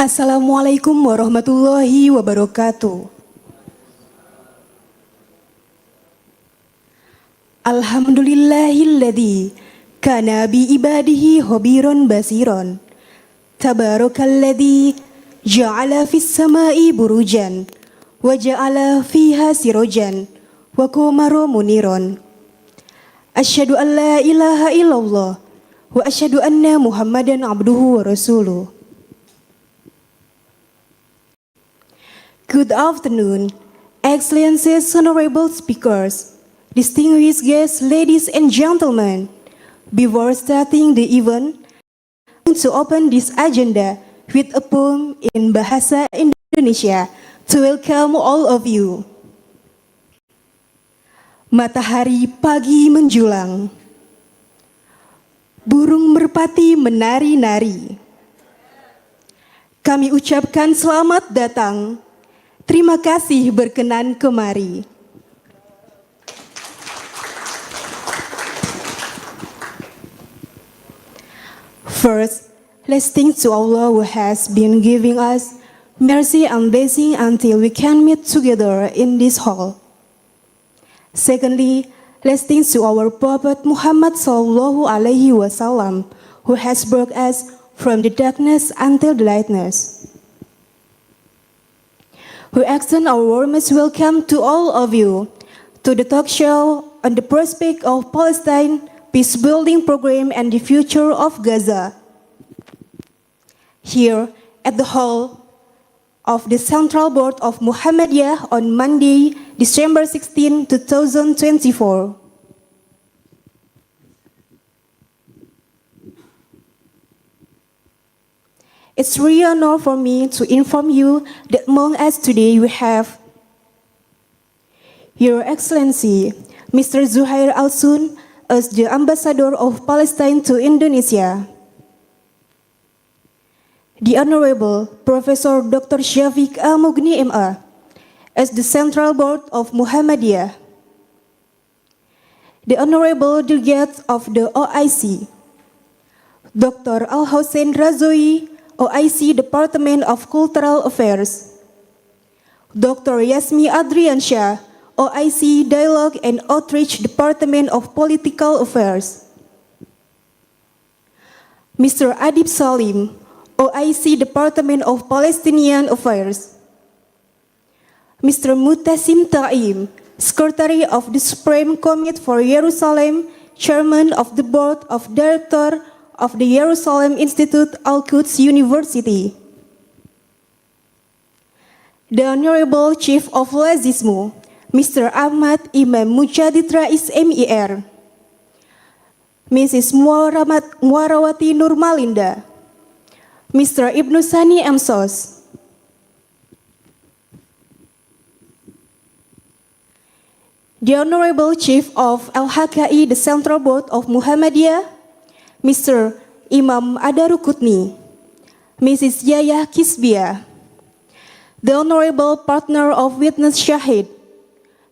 Assalamualaikum warahmatullahi wabarakatuh. Alhamdulillahilladzi kana bi ibadihi khabiran basiran. Tabarakalladzi ja'ala fis sama'i burujan wa ja'ala fiha sirajan wa qamara muniran. Asyhadu an la ilaha illallah wa asyhadu anna Muhammadan abduhu wa rasuluh. Good afternoon, Excellencies, honorable speakers, distinguished guests, ladies and gentlemen. Before starting the event, to open this agenda with a poem in Bahasa Indonesia to welcome all of you. Matahari pagi menjulang, burung merpati menari-nari. Kami ucapkan selamat datang. Terima kasih berkenan kemari. First, let's thank to Allah who has been giving us mercy and blessing until we can meet together in this hall. Secondly, let's thank to our Prophet Muhammad sallallahu alaihi wasallam who has brought us from the darkness until the lightness. We extend our warmest welcome to all of you to the talk show on the prospect of Palestine, peace building program and the future of Gaza. Here at the hall of the Central Board of Muhammadiyah on Monday, December 16, 2024. It's really an honor for me to inform you that among us today we have Your Excellency, Mr. Zuhair Al-Sun, as the Ambassador of Palestine to Indonesia. The Honorable Professor Dr. Syafiq Al-Mughni MA, as the Central Board of Muhammadiyah. The Honorable Delegate of the OIC, Dr. Al-Hussein Razoi, OIC Department of Cultural Affairs. Dr. Yasmi Adriansyah, OIC Dialogue and Outreach Department of Political Affairs. Mr. Adib Salim, OIC Department of Palestinian Affairs. Mr. Mutasim Taim, Secretary of the Supreme Committee for Jerusalem, Chairman of the Board of Directors of the Jerusalem Institute Al-Quds University. The Honorable Chief of LAZISMU, Mr. Ahmad Imam Mujadid Rais MIR. Mrs. Muarawati Nurmalinda. Mr. Ibnu Sani Emsos. The Honorable Chief of Al-Hakai, the Central Board of Muhammadiyah, Mr. Imam Adarukutni, Mrs. Yaya Kisbia, the Honorable Partner of Witness Shahid,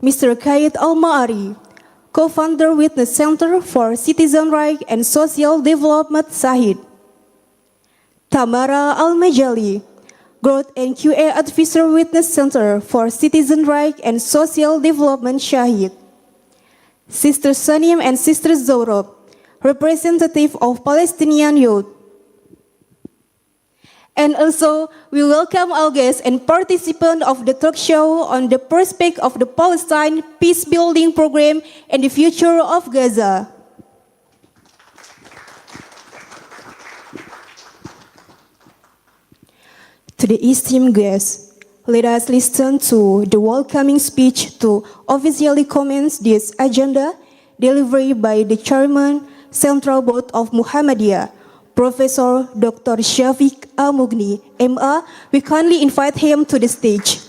Mr. Kayed Al-Ma'ari, Co-founder Witness Center for Citizen Rights and Social Development Shahid, Tamara Al-Majali, Growth and QA Advisor Witness Center for Citizen Rights and Social Development Shahid, Sister Sanim and Sister Zorob, representative of Palestinian youth. And also, we welcome all guests and participants of the talk show on the prospect of the Palestine peace building program and the future of Gaza. To the esteemed guests, let us listen to the welcoming speech to officially commence this agenda delivered by the Chairman, Central Board of Muhammadiyah, Professor Dr. Syafiq Al-Mughni, MA. We kindly invite him to the stage.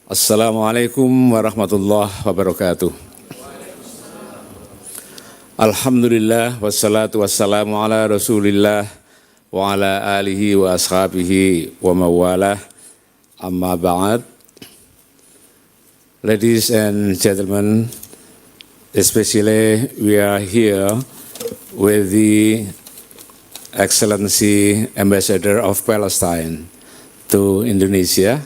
Assalamualaikum warahmatullahi wabarakatuh. Alhamdulillah wassalatu wassalamu ala rasulillah وعلى آله وأصحابه ومواله أما بعد. Ladies and gentlemen, especially we are here with the Excellency Ambassador of Palestine to Indonesia,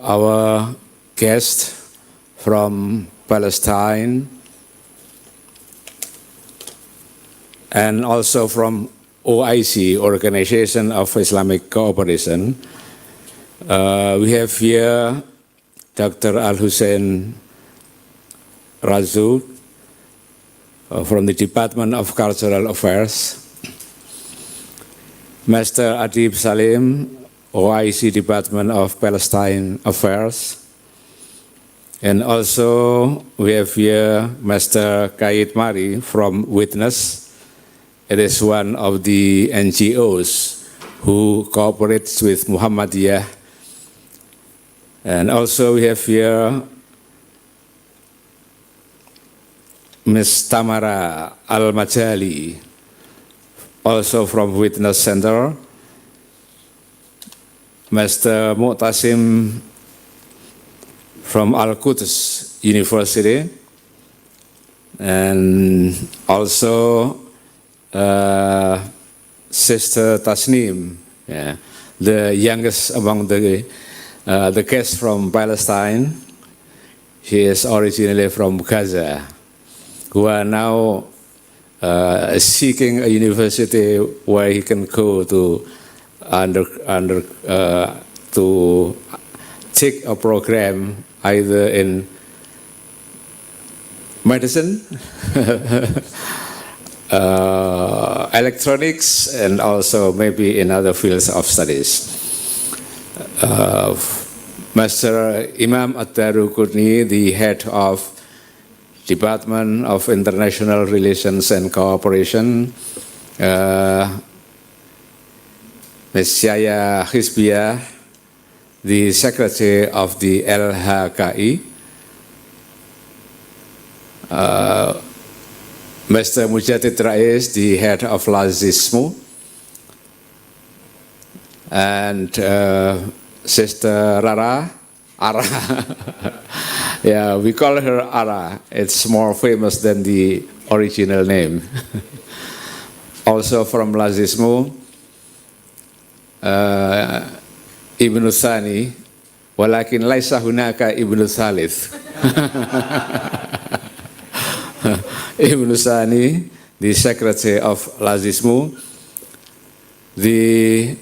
our guest from Palestine, and also from OIC, Organization of Islamic Cooperation. We have here Dr. Al-Hussein Razou from the Department of Cultural Affairs, Master Adib Salim, OIC Department of Palestine Affairs, and also we have here Master Kait Mari from Witness. It is one of the NGOs who cooperates with Muhammadiyah. And also we have here Ms. Tamara Al-Majali, also from Witness Center, Mr. Mu'tasim from Al-Quds University, and also Sister Tasnim, the youngest among the guests from Palestine. She is originally from Gaza, who are now seeking a university where he can go to to take a program either in medicine, electronics, and also maybe in other fields of studies. Master Imam Ad-Daruqutni, the head of Department of International Relations and Cooperation, Ms. Yaya Hizbiyah, the Secretary of the LHKI, Mr. Mujatid Rais, the head of LAZISMU, and Sister Ara, yeah, we call her Ara. It's more famous than the original name. Also from LAZISMU, Ibnu Thani, walakin laisa hunaka Ibnu Thalith. Ibnu Thani, the Secretary of LAZISMU, the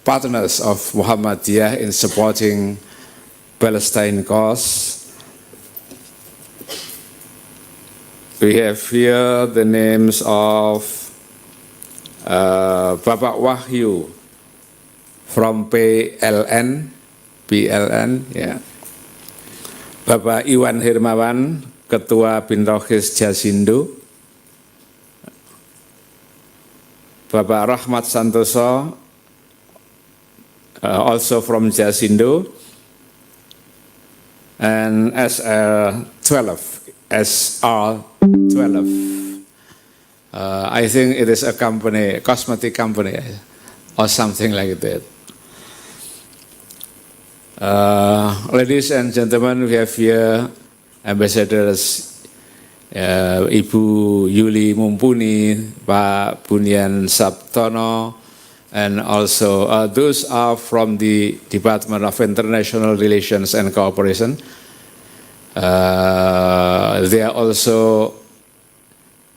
partners of Muhammadiyah in supporting Palestine cause. We have here the names of Bapak Wahyu from PLN, yeah. Bapak Iwan Hermawan, Ketua Binrohis Jasindo, Bapak Rahmat Santoso, also from Jasindo, and SR12. I think it is a company, a cosmetic company, or something like that. Ladies and gentlemen, we have here ambassadors Ibu Yuli Mumpuni, Pak Bunyan Sabtono, and also those are from the Department of International Relations and Cooperation. They are also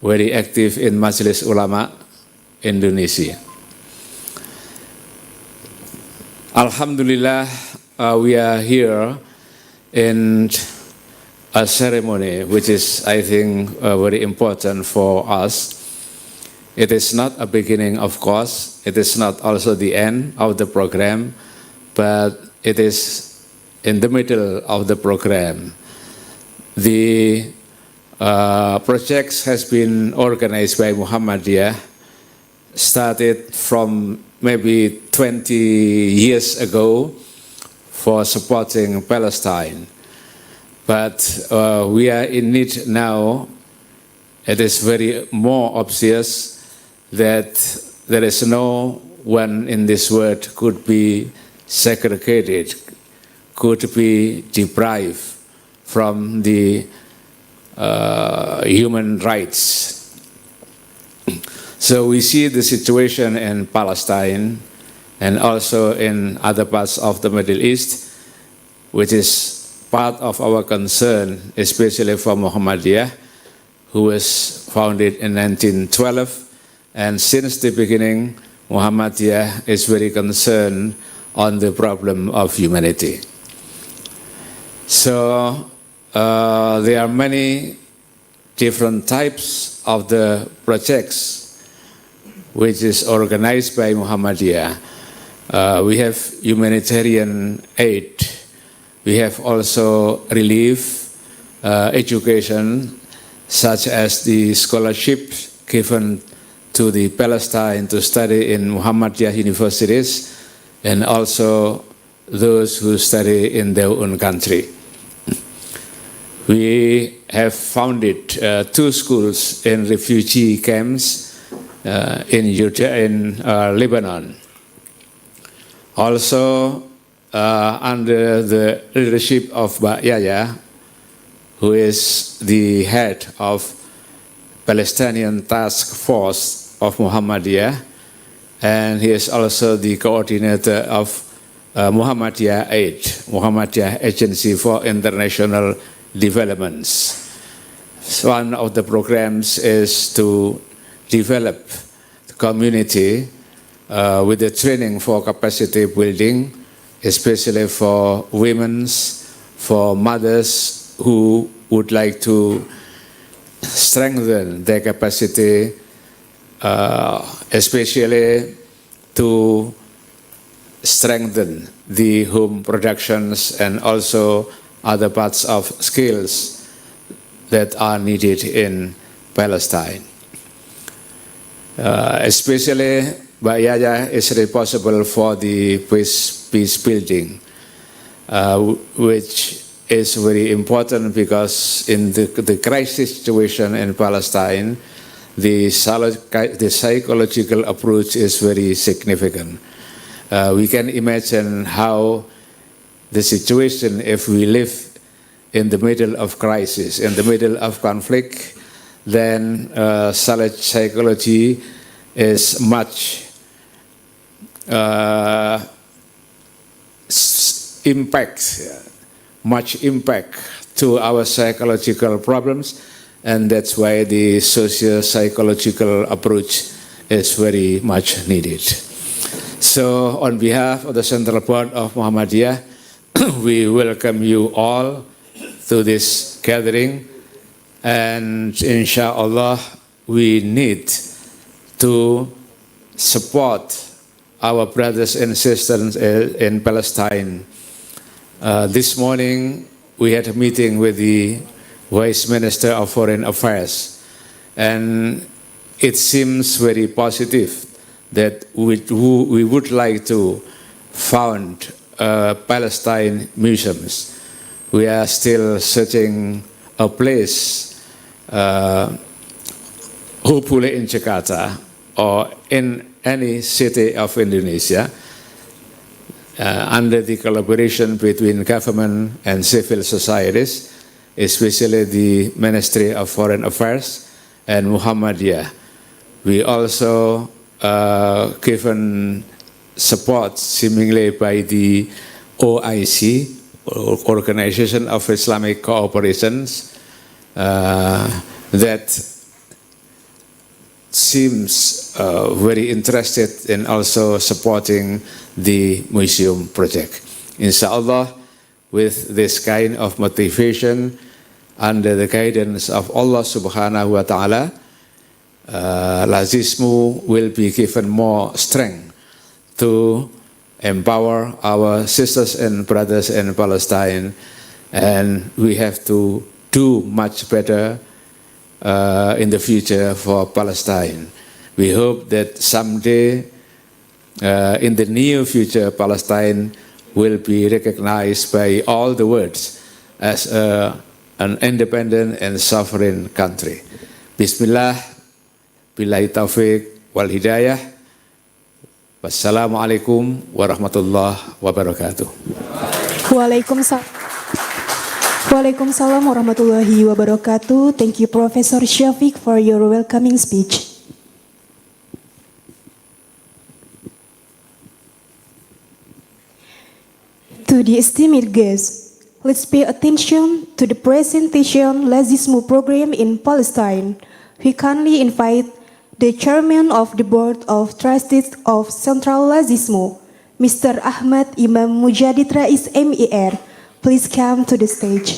very active in Majelis Ulama Indonesia. Alhamdulillah, we are here in a ceremony which is, I think, very important for us. It is not a beginning, of course. It is not also the end of the program, but it is in the middle of the program. The project has been organized by Muhammadiyah, started from maybe 20 years ago for supporting Palestine. But we are in need now. It is very more obvious that there is no one in this world could be segregated, could be deprived from the human rights. So we see the situation in Palestine and also in other parts of the Middle East, which is part of our concern, especially for Muhammadiyah, who was founded in 1912. And since the beginning, Muhammadiyah is very concerned on the problem of humanity. So there are many different types of the projects which is organized by Muhammadiyah. We have humanitarian aid. We have also relief, education, such as the scholarship given to the Palestine to study in Muhammadiyah universities, and also those who study in their own country. We have founded 2 schools in refugee camps in Lebanon. Also, under the leadership of Mbak Yaya, who is the head of Palestinian Task Force of Muhammadiyah, and he is also the coordinator of Muhammadiyah Aid, Muhammadiyah Agency for International Developments. So one of the programs is to develop the community with the training for capacity building, especially for women, for mothers who would like to strengthen their capacity, especially to strengthen the home productions and also other parts of skills that are needed in Palestine. Especially Mbak Yaya is responsible for the peace building, which is very important because in the crisis situation in Palestine, the psychological approach is very significant. We can imagine how the situation if we live in the middle of crisis, in the middle of conflict, then psychology is much impact to our psychological problems, and that's why the socio-psychological approach is very much needed. So on behalf of the Central Board of Muhammadiyah, we welcome you all to this gathering, and inshallah we need to support our brothers and sisters in Palestine. This morning we had a meeting with the Vice Minister of Foreign Affairs, and it seems very positive that we would like to found Palestine museums. We are still searching a place, hopefully in Jakarta or in any city of Indonesia, under the collaboration between government and civil societies, especially the Ministry of Foreign Affairs and Muhammadiyah. We also given support seemingly by the OIC, Organization of Islamic Cooperations, that seems very interested in also supporting the museum project. Inshallah, with this kind of motivation, under the guidance of Allah Subhanahu wa Ta'ala, LAZISMU will be given more strength to empower our sisters and brothers in Palestine, and we have to do much better in the future for Palestine. We hope that someday, in the near future, Palestine will be recognized by all the world as an independent and sovereign country. Bismillah, billahi taufiq, wal hidayah. Wassalamualaikum warahmatullahi wabarakatuh. Waalaikumsalam warahmatullahi wabarakatuh. Thank you, Professor Syafiq, for your welcoming speech. To the esteemed guests, let's pay attention to the presentation LAZISMU program in Palestine. We kindly invite the Chairman of the Board of Trustees of Central LAZISMU, Mr. Ahmad Imam Mujadid Rais MER. Please come to the stage.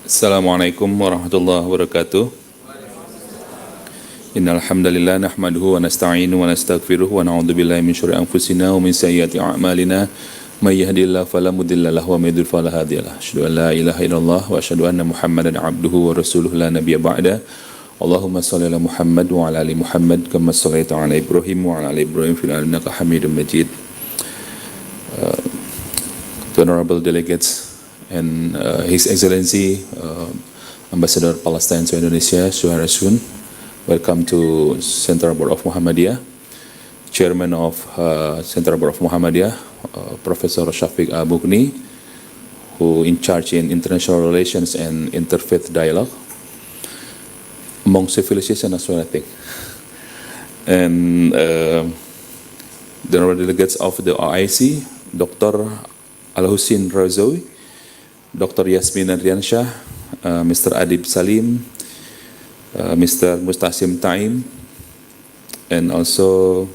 Assalamualaikum warahmatullahi wabarakatuh. Innal hamdalillah nahmaduhu wa nasta'inu wa nastaghfiruh wa na'udzu billahi min syururi anfusina wa min sayyiati a'malina may yahdihillahu fala mudilla lahu wa may yudlil fala hadiyalah. Asyhadu an la ilaha illallah wa asyhadu anna Muhammadan 'abduhu wa rasuluhu la nabiyya ba'da. Allahumma shalli ala Muhammad wa ala ali Muhammad kama shallaita ala Ibrahim wa ala ali Ibrahim fil alamin innaka Hamidum Majid. Honorable delegates and His Excellency Ambassador Palestine to Indonesia, Suhara Sun. Welcome to Central Board of Muhammadiyah, Chairman of Central Board of Muhammadiyah, Professor Syafiq Mugni, who in charge in international relations and interfaith dialogue among civilization as well, I think. And the honorable delegates of the OIC, Dr. Al-Husin Razawi, Dr. Yasmin Adriansyah, Mr. Adib Salim, Mr. Mustasim Taim, and also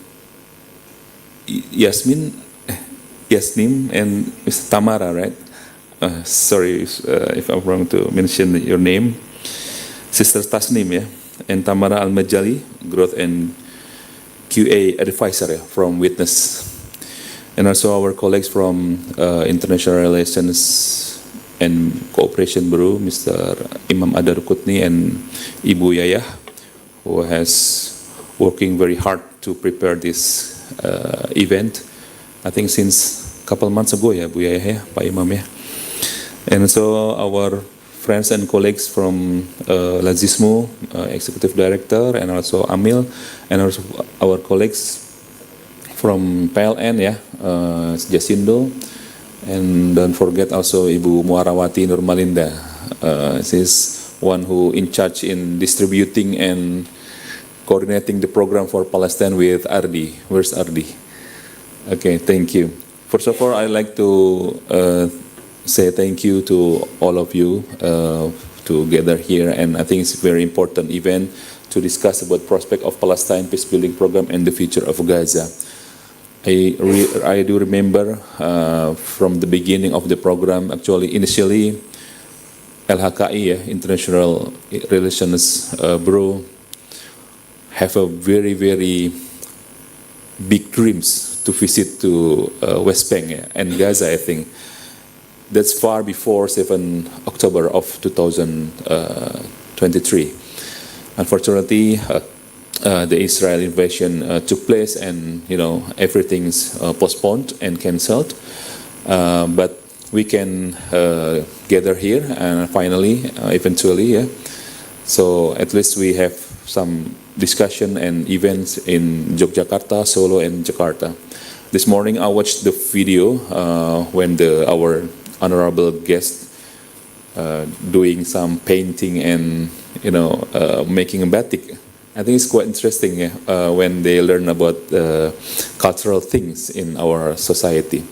Yasmin, and Mr. Tamara, right? Sorry if I'm wrong to mention your name. Sister Tasnim, yeah, and Tamara Al-Majali, Growth and QA Advisor from Witness. And also our colleagues from International Relations and Cooperation Bureau, Mr. Imam Adarukutni and Ibu Yayah, who has working very hard to prepare this event. I think since a couple months ago, ya, Bu Yayah, Pak Imam, ya. And so our friends and colleagues from LAZISMU, Executive Director, and also Amil, and also our colleagues from PLN, ya, Jasindo. And don't forget also Ibu Muarawati Nurmalinda. She's one who in charge in distributing and coordinating the program for Palestine with Ardi. Where's Ardi? Okay, thank you. First of all, I'd like to say thank you to all of you to gather here, and I think it's a very important event to discuss about prospect of Palestine peace building program and the future of Gaza. I do remember from the beginning of the program, actually initially LHKI, International Relations Bureau, have a very, very big dreams to visit to West Bank and Gaza, I think. That's far before 7 October of 2023. Unfortunately, the Israel invasion took place, and everything's postponed and cancelled. But we can gather here and finally, eventually, yeah. So at least we have some discussion and events in Yogyakarta, Solo, and Jakarta. This morning I watched the video when our honorable guest doing some painting and making a batik. I think it's quite interesting when they learn about cultural things in our society.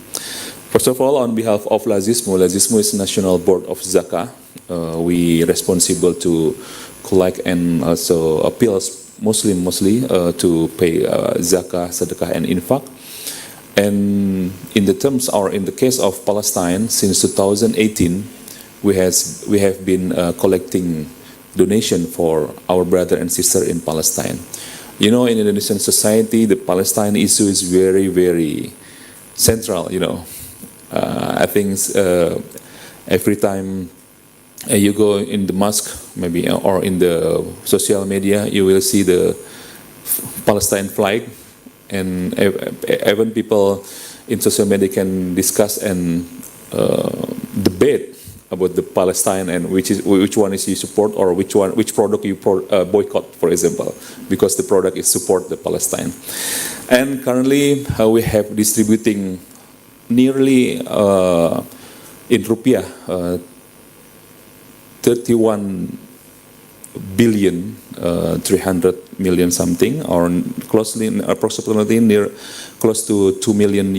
First of all, on behalf of LAZISMU is National Board of Zakah. We responsible to collect and also appeal Muslim mostly to pay zakah, sedekah, and infak. And in the terms or in the case of Palestine, since 2018, we have been collecting donation for our brother and sister in Palestine. In Indonesian society, the Palestine issue is very, very central. I think every time you go in the mosque, maybe, or in the social media, you will see the Palestine flag, and even people in social media can discuss and debate about the Palestine and which one is you support or which product you boycott, for example, because the product is support the Palestine. And currently we have distributing nearly in rupiah 31 billion 300 million something, or closely approximately near close to $2 million.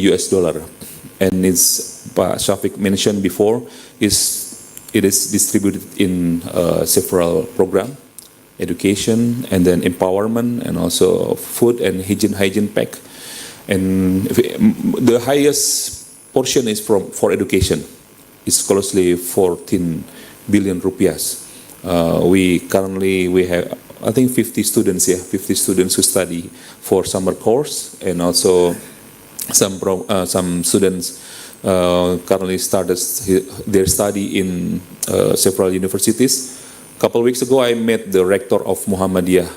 And it's Shafiq mentioned before, it is distributed in several programs, education and then empowerment, and also food and hygiene pack. And the highest portion is for education. It's closely 14 billion rupiahs. We have, I think, 50 students who study for summer course, and also some students currently started their study in several universities. A couple of weeks ago, I met the rector of Muhammadiyah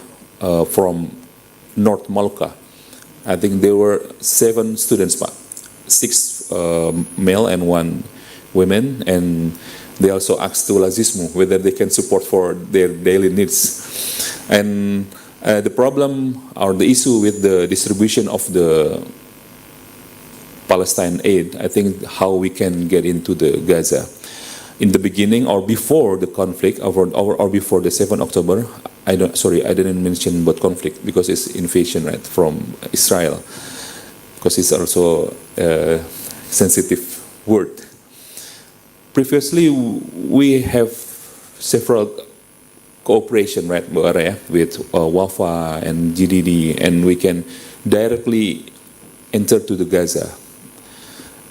from North Maluka. I think there were 7 students, 6 male and 1 women, and they also asked to LAZISMU whether they can support for their daily needs. And the problem or the issue with the distribution of the Palestine aid, I think how we can get into the Gaza. In the beginning or before the conflict or before the 7th October, I didn't mention about conflict because it's invasion, right, from Israel, because it's also a sensitive word. Previously, we have several cooperation, right, with WAFA and GDD, and we can directly enter to the Gaza.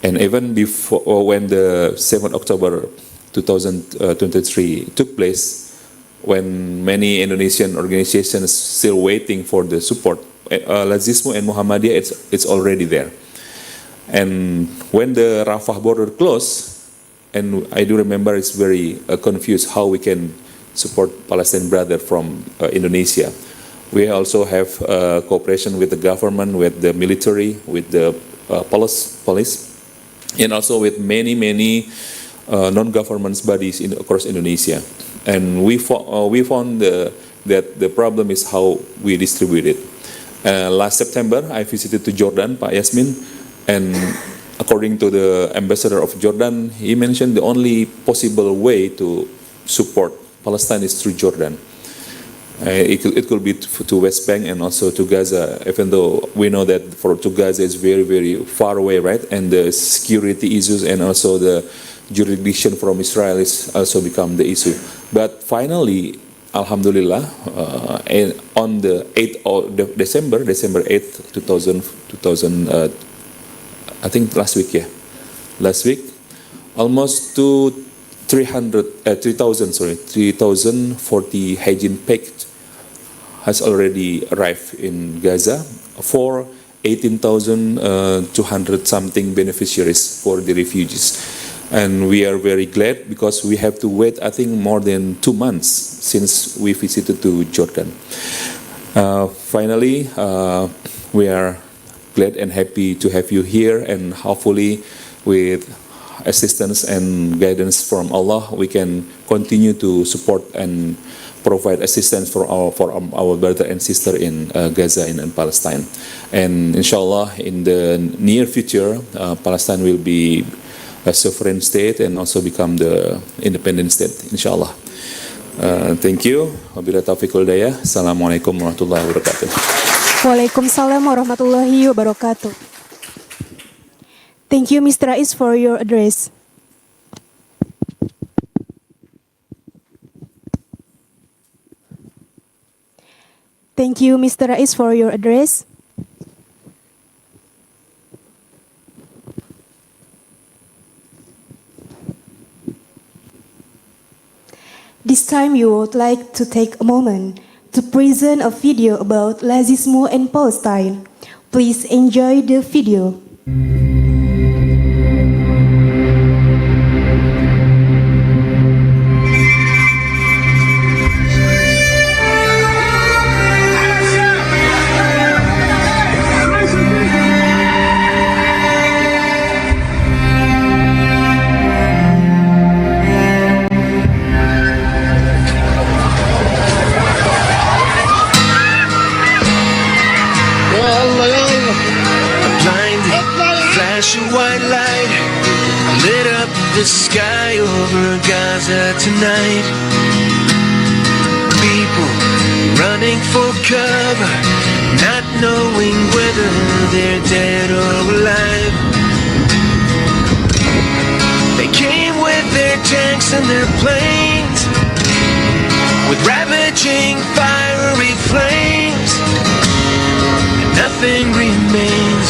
And even before, when the 7th October 2023 took place, when many Indonesian organizations still waiting for the support, LAZISMU and Muhammadiyah, it's already there. And when the Rafah border closed, and I do remember it's very confused how we can support Palestinian brother from Indonesia. We also have cooperation with the government, with the military, with the police, and also with many non-government bodies across Indonesia. And we found that the problem is how we distribute it. Last September, I visited to Jordan, Pak Yasmin, and according to the ambassador of Jordan, he mentioned the only possible way to support Palestine is through Jordan. It could be to West Bank and also to Gaza, even though we know that to Gaza is very, very far away, right? And the security issues and also the jurisdiction from Israel is also become the issue. But finally, Alhamdulillah, on the 8th of December 8th, 2000, I think last week, almost to 3,040 hygiene packets has already arrived in Gaza for 18,200 something beneficiaries for the refugees. And we are very glad because we have to wait, I think, more than 2 months since we visited to Jordan. Finally, we are glad and happy to have you here, and hopefully with assistance and guidance from Allah, we can continue to support and provide assistance for our brother and sister in Gaza and in Palestine. And inshallah, in the near future, Palestine will be a sovereign state and also become the independent state, inshallah. Thank you. Wabillahi taufiq wal hidayah. Assalamualaikum warahmatullahi wabarakatuh. Waalaikumsalam warahmatullahi wabarakatuh. Thank you, Mr. Rais, for your address. Thank you, Mr. Rais, for your address. This time we would like to take a moment to present a video about LAZISMU and Palestine. Please enjoy the video. flash of white light lit up the sky over Gaza tonight. People running for cover, not knowing whether they're dead or alive. They came with their tanks and their planes, with ravaging fiery flames. Nothing remains,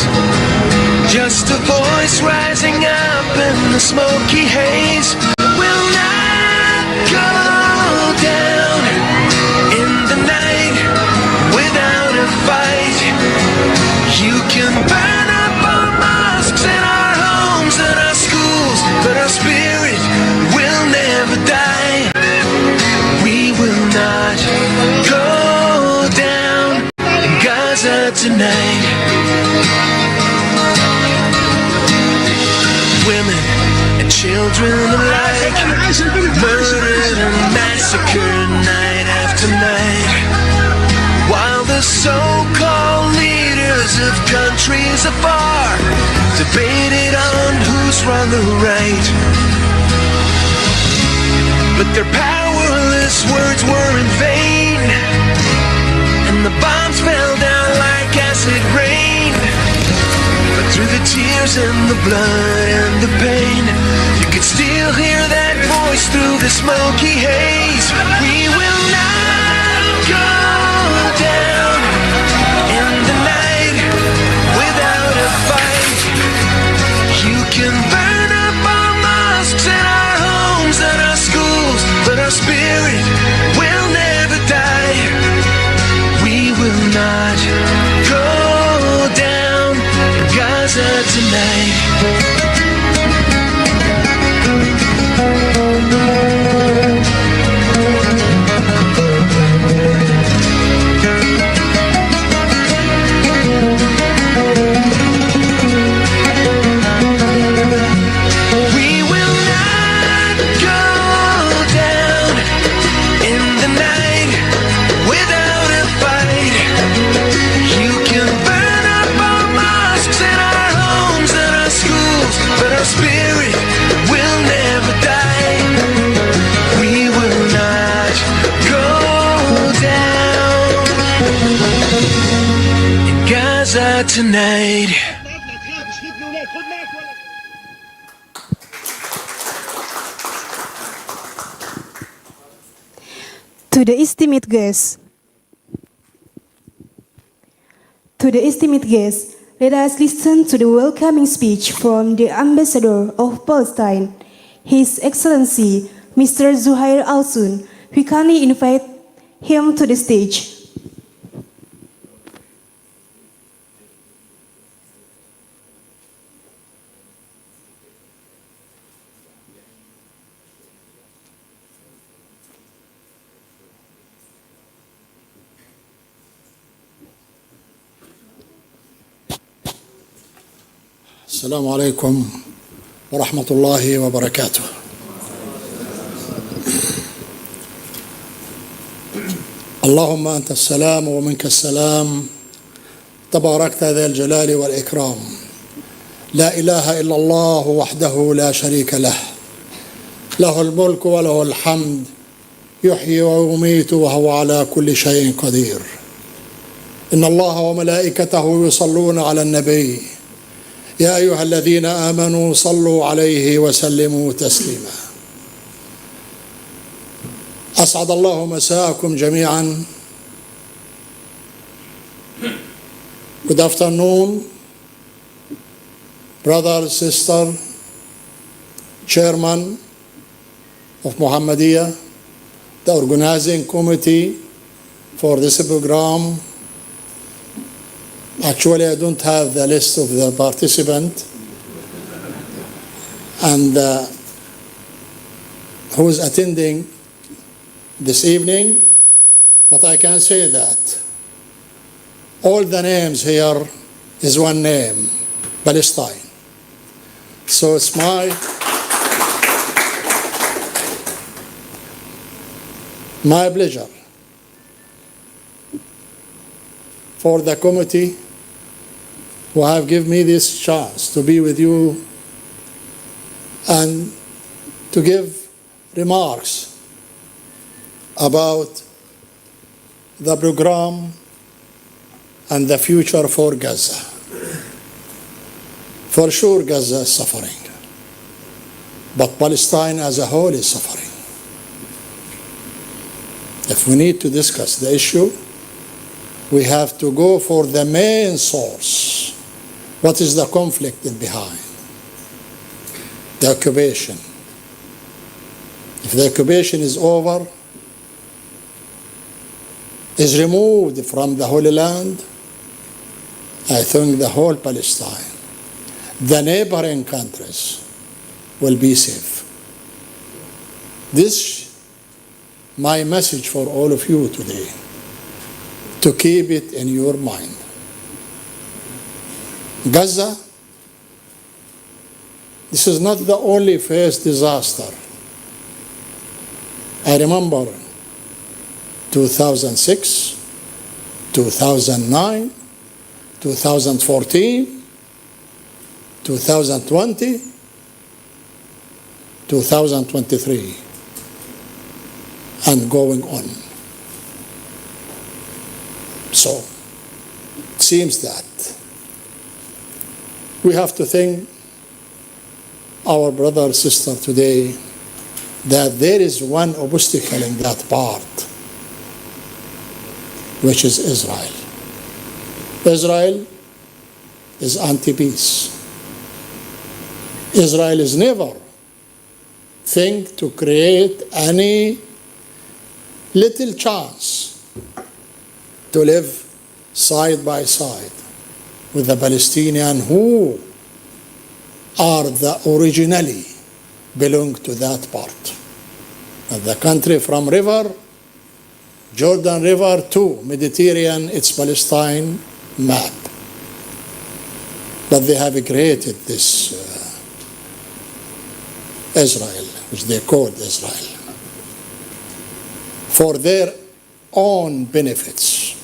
just a voice rising up in the smoky haze. Will not go down in the night without a fight. You can burn up our mosques and our homes and our schools, but our spirit will never die. We will not go down in Gaza tonight. Women and children alike, murdered and massacred night after night, while the so-called leaders of countries afar debated on who's wrong or right. But their powerless words were in vain, and the bombs fell down like acid rain. But through the tears and the blood and the pain, you could still hear that voice through the smoky haze. We will not go down in the night without a fight. You can burn up our mosques and our homes and our schools, but our spirit will never die. We will not go down in Gaza tonight. We will not go down in the night without a fight. You can burn up our mosques and our homes and our schools, but our spirit will never die. We will not go down in Gaza tonight. To the esteemed guests, let us listen to the welcoming speech from the Ambassador of Palestine, His Excellency Mr. Zuhair Al-Sun. We kindly invite him to the stage. السلام عليكم ورحمة الله وبركاته. اللهم أنت السلام ومنك السلام، تباركت ذا الجلال والإكرام. لا إله إلا الله وحده لا شريك له، له الملك وله الحمد، يحيي ويميت وهو على كل شيء قدير. إن الله وملائكته يصلون على النبي، يا أيها الذين آمنوا صلوا عليه وسلموا تسليما. أسعد الله مساءكم جميعا. Good afternoon, brother, sister, chairman of Muhammadiyah, the organizing committee for this program. Actually, I don't have the list of the participants and who is attending this evening, but I can say that all the names here is one name, Palestine. So it's my pleasure for the committee who have given me this chance to be with you and to give remarks about the program and the future for Gaza. For sure, Gaza is suffering, but Palestine as a whole is suffering. If we need to discuss the issue, we have to go for the main source. What is the conflict behind? The occupation. If the occupation is over, is removed from the Holy Land, I think the whole Palestine, the neighboring countries, will be safe. This my message for all of you today, to keep it in your mind. Gaza, this is not the only first disaster. I remember 2006, 2009, 2014, 2020, 2023, and going on. So, it seems that we have to thank our brother and sister today that there is one obstacle in that part, which is Israel. Israel is anti-peace. Israel is never think to create any little chance to live side by side with the Palestinians who are the originally belong to that part. And the country from river, Jordan River to Mediterranean, it's Palestine map. But they have created this Israel, which they called Israel, for their own benefits,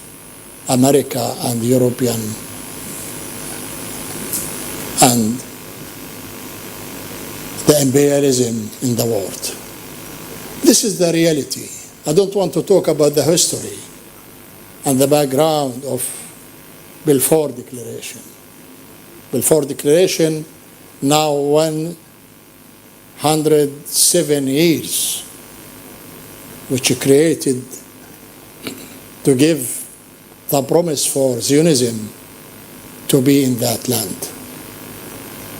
America and European and the imperialism in the world. This is the reality. I don't want to talk about the history and the background of Balfour Declaration. Balfour Declaration, now 107 years, which created to give the promise for Zionism to be in that land.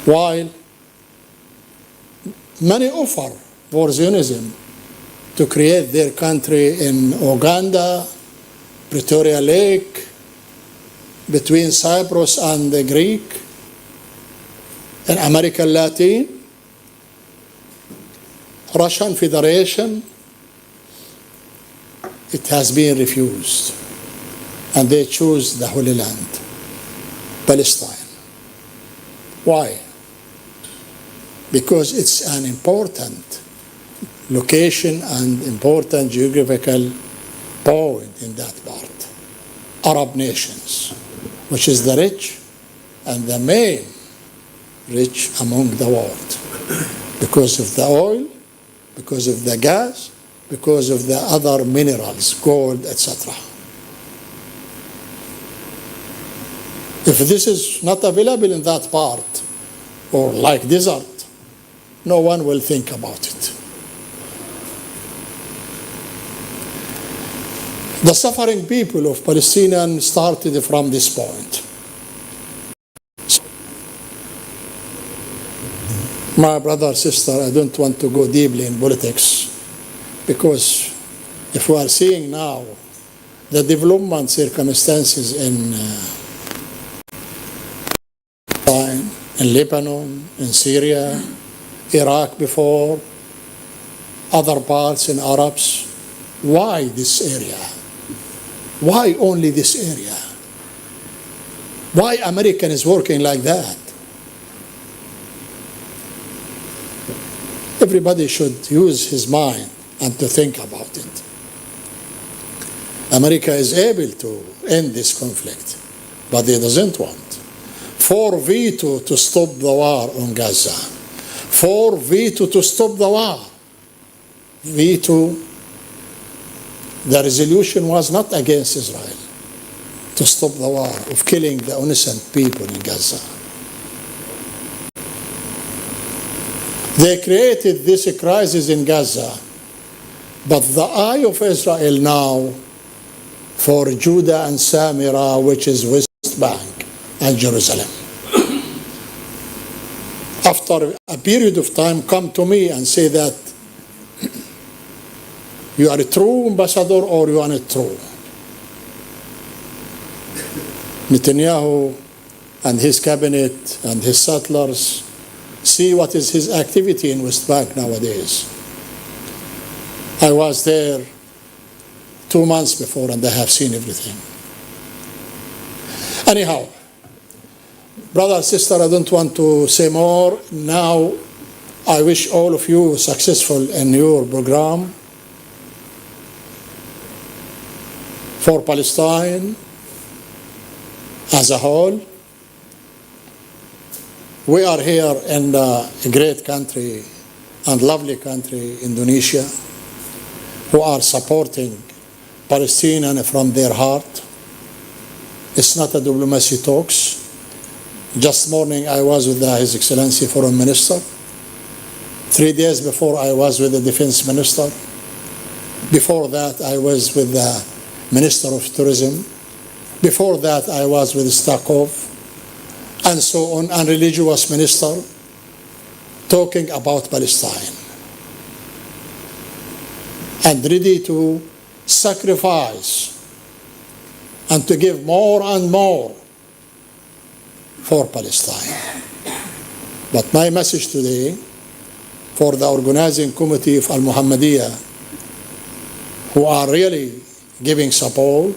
While many offer for Zionism to create their country in Uganda, Pretoria Lake, between Cyprus and the Greek, in American Latin, Russian Federation, it has been refused. And they choose the Holy Land, Palestine. Why? Because it's an important location and important geographical point in that part. Arab nations, which is the rich and the main rich among the world, because of the oil, because of the gas, because of the other minerals, gold, etc. If this is not available in that part, or like desert, no one will think about it. The suffering people of Palestine started from this point. My brother, sister, I don't want to go deeply in politics, because if we are seeing now the development circumstances in Lebanon, in Syria, Iraq before, other parts in Arabs, why this area? Why only this area? Why American is working like that? Everybody should use his mind and to think about it. America is able to end this conflict, but they doesn't want. for veto to stop the war on Gaza. For veto to stop the war. Veto, the resolution was not against Israel to stop the war of killing the innocent people in Gaza. They created this crisis in Gaza, but the eye of Israel now for Judah and Samira, which is West Bank and Jerusalem. After a period of time, come to me and say that you are a true ambassador or you are not true. Netanyahu and his cabinet and his settlers see what is his activity in West Bank nowadays. I was there 2 months before and I have seen everything. Anyhow, brother and sister, I don't want to say more. Now, I wish all of you successful in your program for Palestine as a whole. We are here in a great country and lovely country, Indonesia, who are supporting Palestinians from their heart. It's not a diplomacy talks. Just morning I was with His Excellency Foreign Minister. 3 days before I was with the Defense Minister. Before that I was with the Minister of Tourism. Before that I was with Stakov and so on, and religious minister talking about Palestine and ready to sacrifice and to give more and more for Palestine. But my message today for the organizing committee of Al-Muhammadiyah, who are really giving support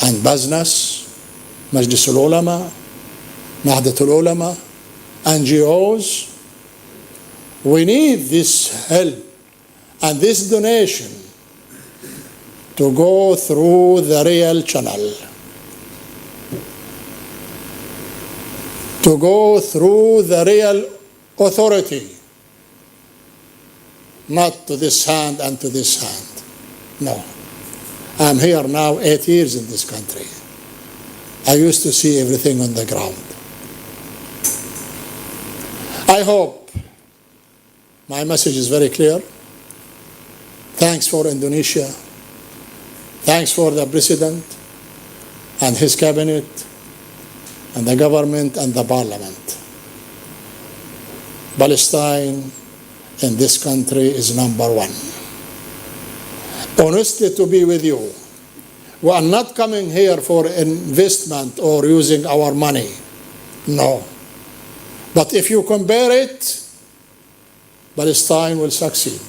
and business, Majlis al-Ulama, Nahdat al-Ulama, NGOs, we need this help and this donation to go through the real channel, to go through the real authority, not to this hand and to this hand. No. I'm here now 8 years in this country. I used to see everything on the ground. I hope my message is very clear. Thanks for Indonesia. Thanks for the President and his cabinet and the government and the parliament. Palestine in this country is number one. Honestly, to be with you, we are not coming here for investment or using our money. No. But if you compare it, Palestine will succeed.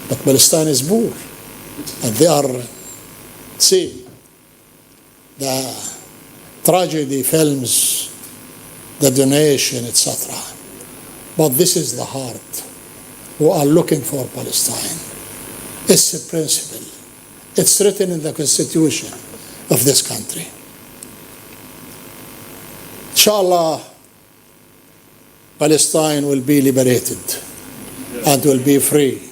But Palestine is poor. And they are, see, the tragedy films, the donation, etc. But this is the heart. We are looking for Palestine. It's a principle. It's written in the constitution of this country. Inshallah, Palestine will be liberated and will be free.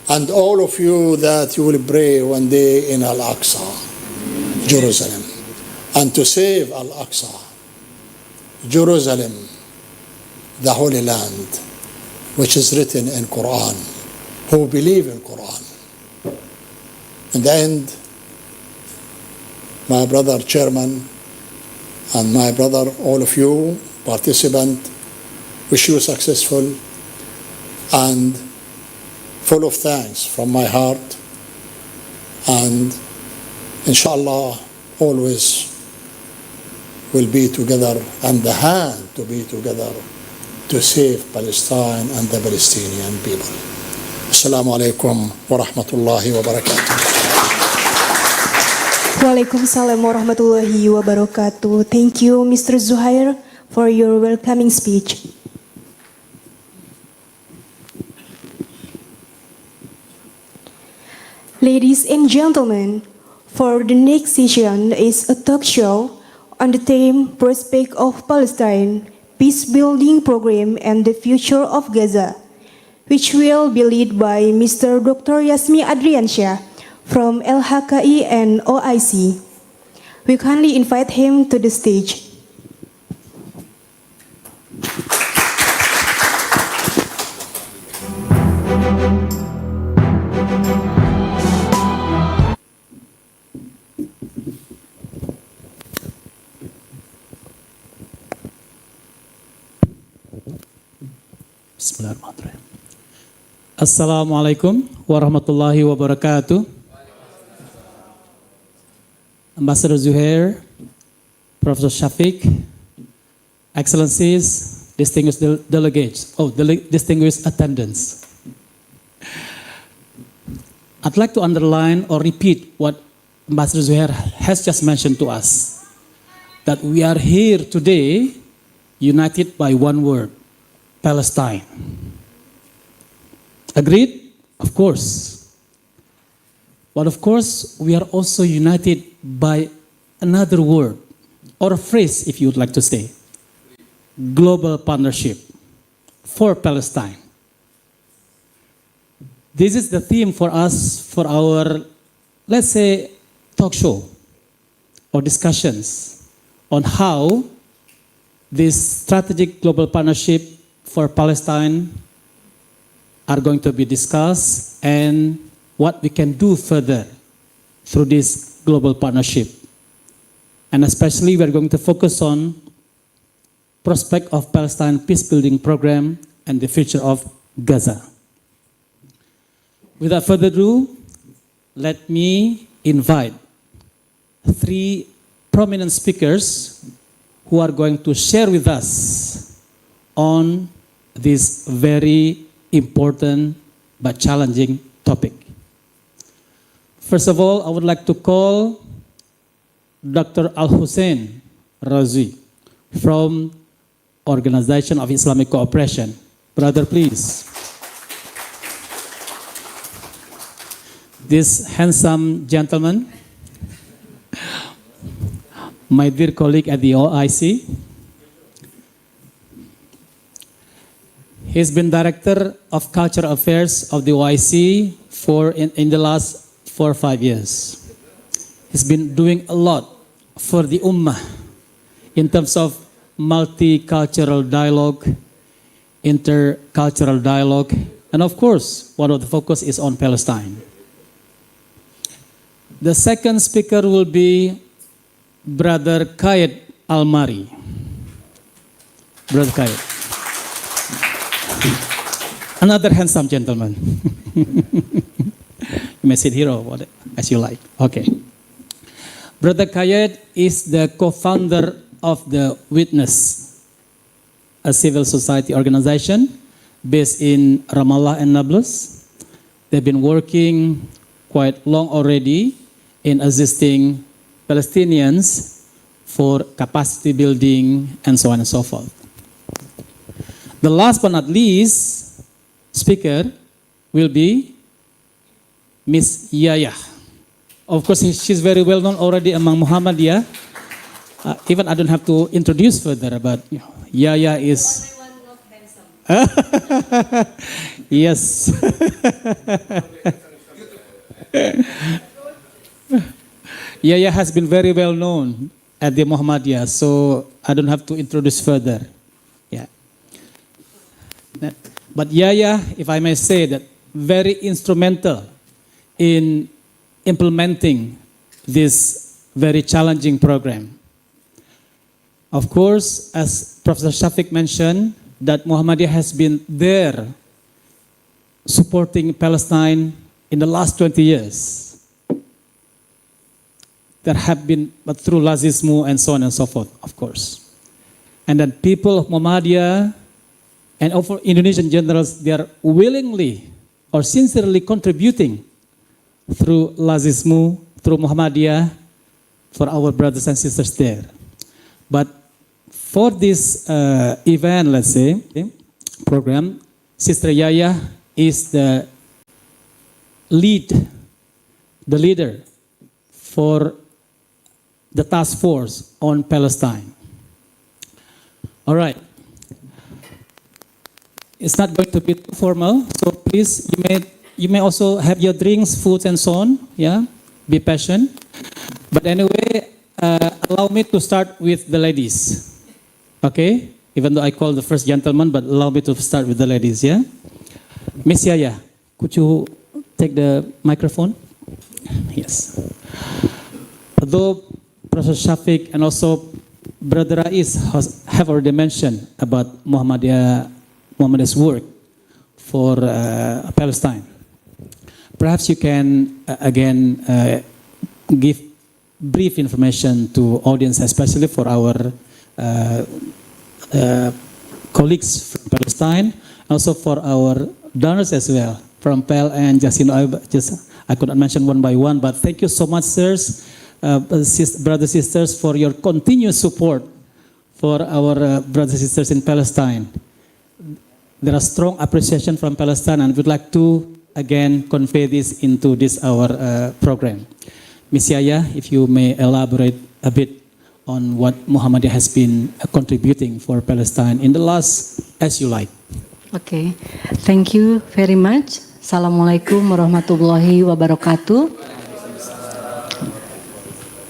And all of you that you will pray one day in Al-Aqsa, Jerusalem, and to save Al-Aqsa, Jerusalem, the Holy Land, which is written in Quran, who believe in Quran. In the end, my brother chairman and my brother, all of you participant, wish you successful and full of thanks from my heart, and inshallah always will be together and the hand to be together to save Palestine and the Palestinian people. Assalamu alaikum wa rahmatullahi wa barakatuh. Waalaikumsalam warahmatullahi wabarakatuh. Thank you, Mr. Zuhair, for your welcoming speech. Ladies and gentlemen, For the next session is a talk show on the theme Prospect of Palestine, Peace Building Program and the Future of Gaza, which will be led by Mr. Dr. Yasmi Adriansyah from LHKI and OIC. We kindly invite him to the stage. Bismillahirrahmanirrahim. Assalamualaikum warahmatullahi wabarakatuh. Ambassador Zuhair, Professor Shafiq, Excellencies, distinguished delegates, distinguished attendants. I'd like to underline or repeat what Ambassador Zuhair has just mentioned to us, that we are here today united by one word: Palestine. Agreed? Of course. But of course, we are also united by another word, or a phrase if you would like to say: global partnership for Palestine. This is the theme for us for our, let's say, talk show or discussions on how this strategic global partnership for Palestine are going to be discussed and what we can do further through this global partnership. And especially we are going to focus on prospect of Palestine peace building program and the future of Gaza. Without further ado, let me invite three prominent speakers who are going to share with us on this very important but challenging topic. First of all, I would like to call Dr. Al-Hussein Razi from Organization of Islamic Cooperation. Brother, please. This handsome gentleman, my dear colleague at the OIC, he's been Director of Cultural Affairs of the OIC in the last 4 or 5 years. He's been doing a lot for the Ummah in terms of multicultural dialogue, intercultural dialogue, and of course, one of the focus is on Palestine. The second speaker will be Brother Kayed Almari. Brother Kayed. Another handsome gentleman. You may sit here or as you like. Okay. Brother Kayed is the co-founder of the Witness, a civil society organization based in Ramallah and Nablus. They've been working quite long already in assisting Palestinians for capacity building and so on and so forth. The last but not least speaker will be Miss Yaya. Of course, she's very well known already among Muhammadiyah. Even I don't have to introduce further, but Yaya is... Yes. Yaya has been very well known at the Muhammadiyah, so I don't have to introduce further. Yeah. But Yaya, if I may say that, very instrumental in implementing this very challenging program. Of course, as Professor Shafiq mentioned, that Muhammadiyah has been there supporting Palestine in the last 20 years. There have been, but through LAZISMU and so on and so forth, of course. And then people of Muhammadiyah and of Indonesian generals, they are willingly or sincerely contributing through LAZISMU, through Muhammadiyah, for our brothers and sisters there. But for this event, let's say, program, Sister Yaya is the leader for the task force on Palestine. All right. It's not going to be too formal, so please, you may also have your drinks, foods, and so on. Yeah, be patient. But anyway, allow me to start with the ladies. Okay, even though I call the first gentleman, but allow me to start with the ladies. Yeah, Miss Yaya, could you take the microphone? Yes. Although Professor Shafiq and also Brother Rais have already mentioned about Muhammadiyah's work for Palestine. Perhaps you can again give brief information to audience, especially for our colleagues from Palestine, also for our donors as well from PEL and Jasino. I could not mention one by one, but thank you so much, sirs, brothers and sisters, for your continuous support for our brothers and sisters in Palestine. There is strong appreciation from Palestine, and we'd like to again convey this into this our program. Ms. Yaya, if you may elaborate a bit on what Muhammadiyah has been contributing for Palestine in the last, as you like. Okay, thank you very much. Assalamualaikum warahmatullahi wabarakatuh.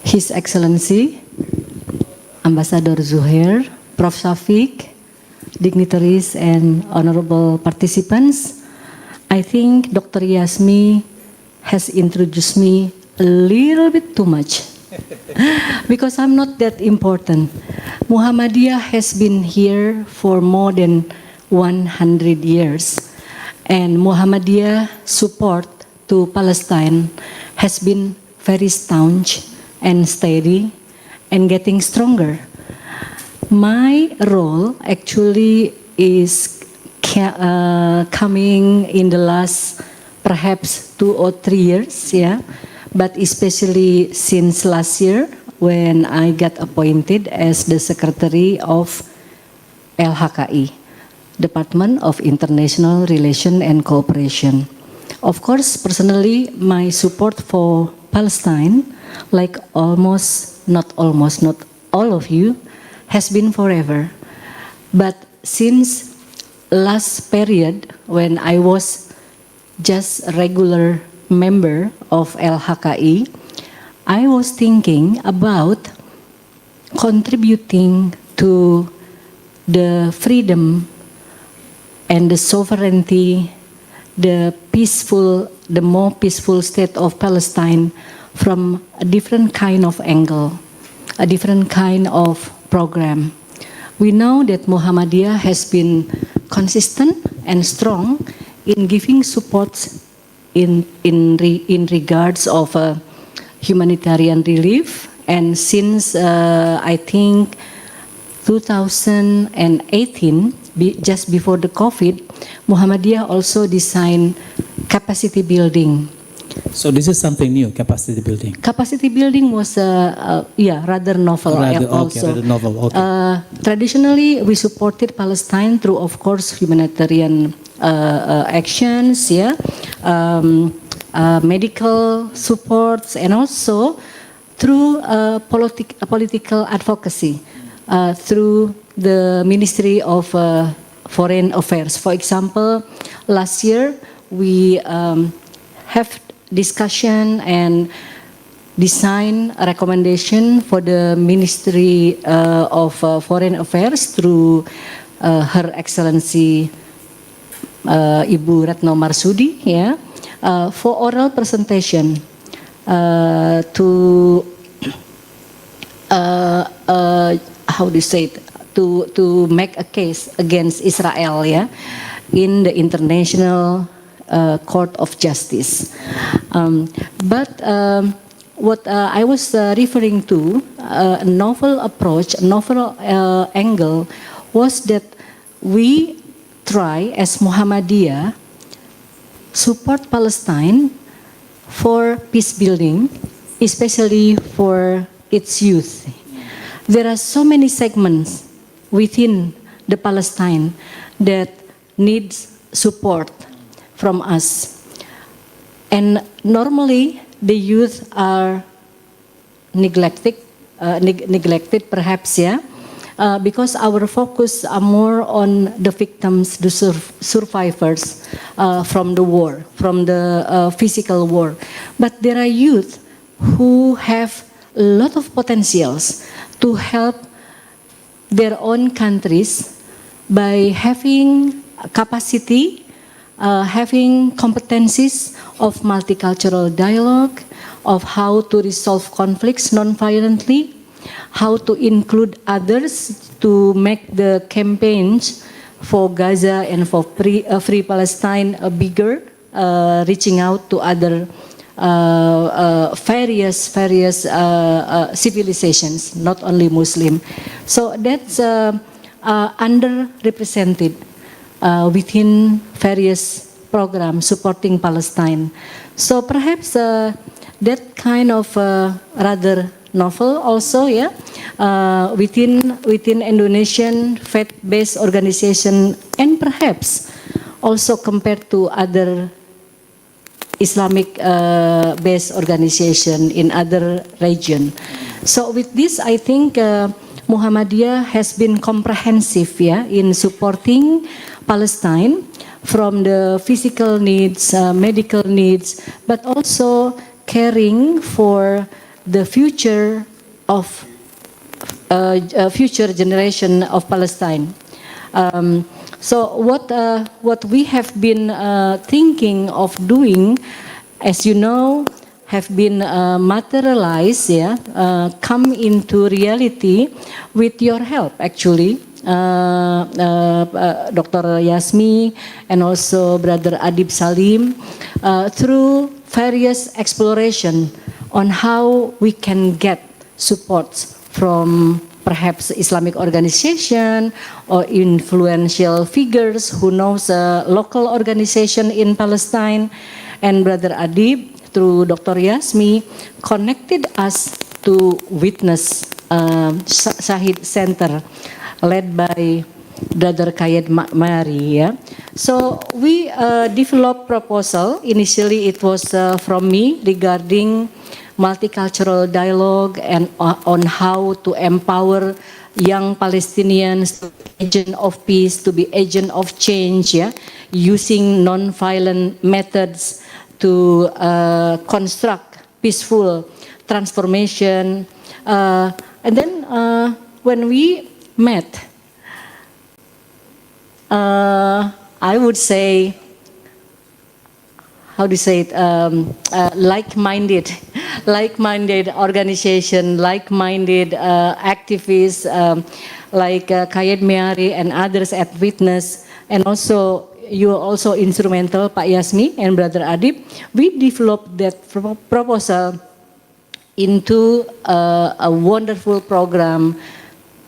His Excellency Ambassador Zuhair, Prof. Shafiq, dignitaries and honorable participants. I think Dr. Yasmi has introduced me a little bit too much because I'm not that important. Muhammadiyah has been here for more than 100 years, and Muhammadiyah support to Palestine has been very staunch and steady and getting stronger. My role actually is coming in the last perhaps 2 or 3 years, yeah, but especially since last year when I got appointed as the Secretary of LHKI, Department of International Relations and Cooperation. Of course, personally, my support for Palestine, like not all of you, has been forever. But since last period, when I was just a regular member of LHKI, I was thinking about contributing to the freedom and the sovereignty, the more peaceful state of Palestine from a different kind of angle, a different kind of program. We know that Muhammadiyah has been consistent and strong in giving support in regards of humanitarian relief, and since I think 2018, just before the COVID, Muhammadiyah also designed capacity building. So this is something new, capacity building. Capacity building was rather novel also. Rather novel, okay. Traditionally, we supported Palestine through, of course, humanitarian actions, medical supports, and also through political advocacy through the Ministry of Foreign Affairs. For example, last year we have discussion and design a recommendation for the Ministry of Foreign Affairs through Her Excellency Ibu Retno Marsudi, for oral presentation to how do you say it? To make a case against Israel, in the International Court of Justice. But what I was referring to, a novel approach, a novel angle, was that we try as Muhammadiyah support Palestine for peace building, especially for its youth. There are so many segments within the Palestine that needs support from us. And normally the youth are neglected perhaps, yeah, because our focus are more on the victims, the survivors from the war, from the physical war. But there are youth who have a lot of potentials to help their own countries by having capacity, having competencies of multicultural dialogue, of how to resolve conflicts non-violently, how to include others to make the campaigns for Gaza and for free Palestine bigger, reaching out to other various civilizations, not only Muslim. So that's underrepresented within various programs supporting Palestine. So perhaps that kind of rather novel also, yeah, within Indonesian faith-based organization, and perhaps also compared to other Islamic based organization in other region. So with this, I think Muhammadiyah has been comprehensive, yeah, in supporting Palestine from the physical needs, medical needs, but also caring for the future of future generation of Palestine. So what we have been thinking of doing, as you know, have been materialized, yeah, come into reality with your help, actually. Dr. Yasmi and also Brother Adib Salim, through various exploration on how we can get support from perhaps Islamic organization or influential figures who knows a local organization in Palestine. And Brother Adib, through Dr. Yasmi, connected us to Witness Shahid Center, led by Brother Kayed Mari. Yeah? So we developed proposal. Initially it was from me regarding multicultural dialogue and on how to empower young Palestinians to be agent of peace, to be agent of change, yeah? Using non-violent methods to construct peaceful transformation. And then when we met, I would say, how do you say it, like-minded organization, like-minded activists like Kayed Meari and others at Witness, and also you are also instrumental, Pak Yasmi and Brother Adib. We developed that proposal into a wonderful program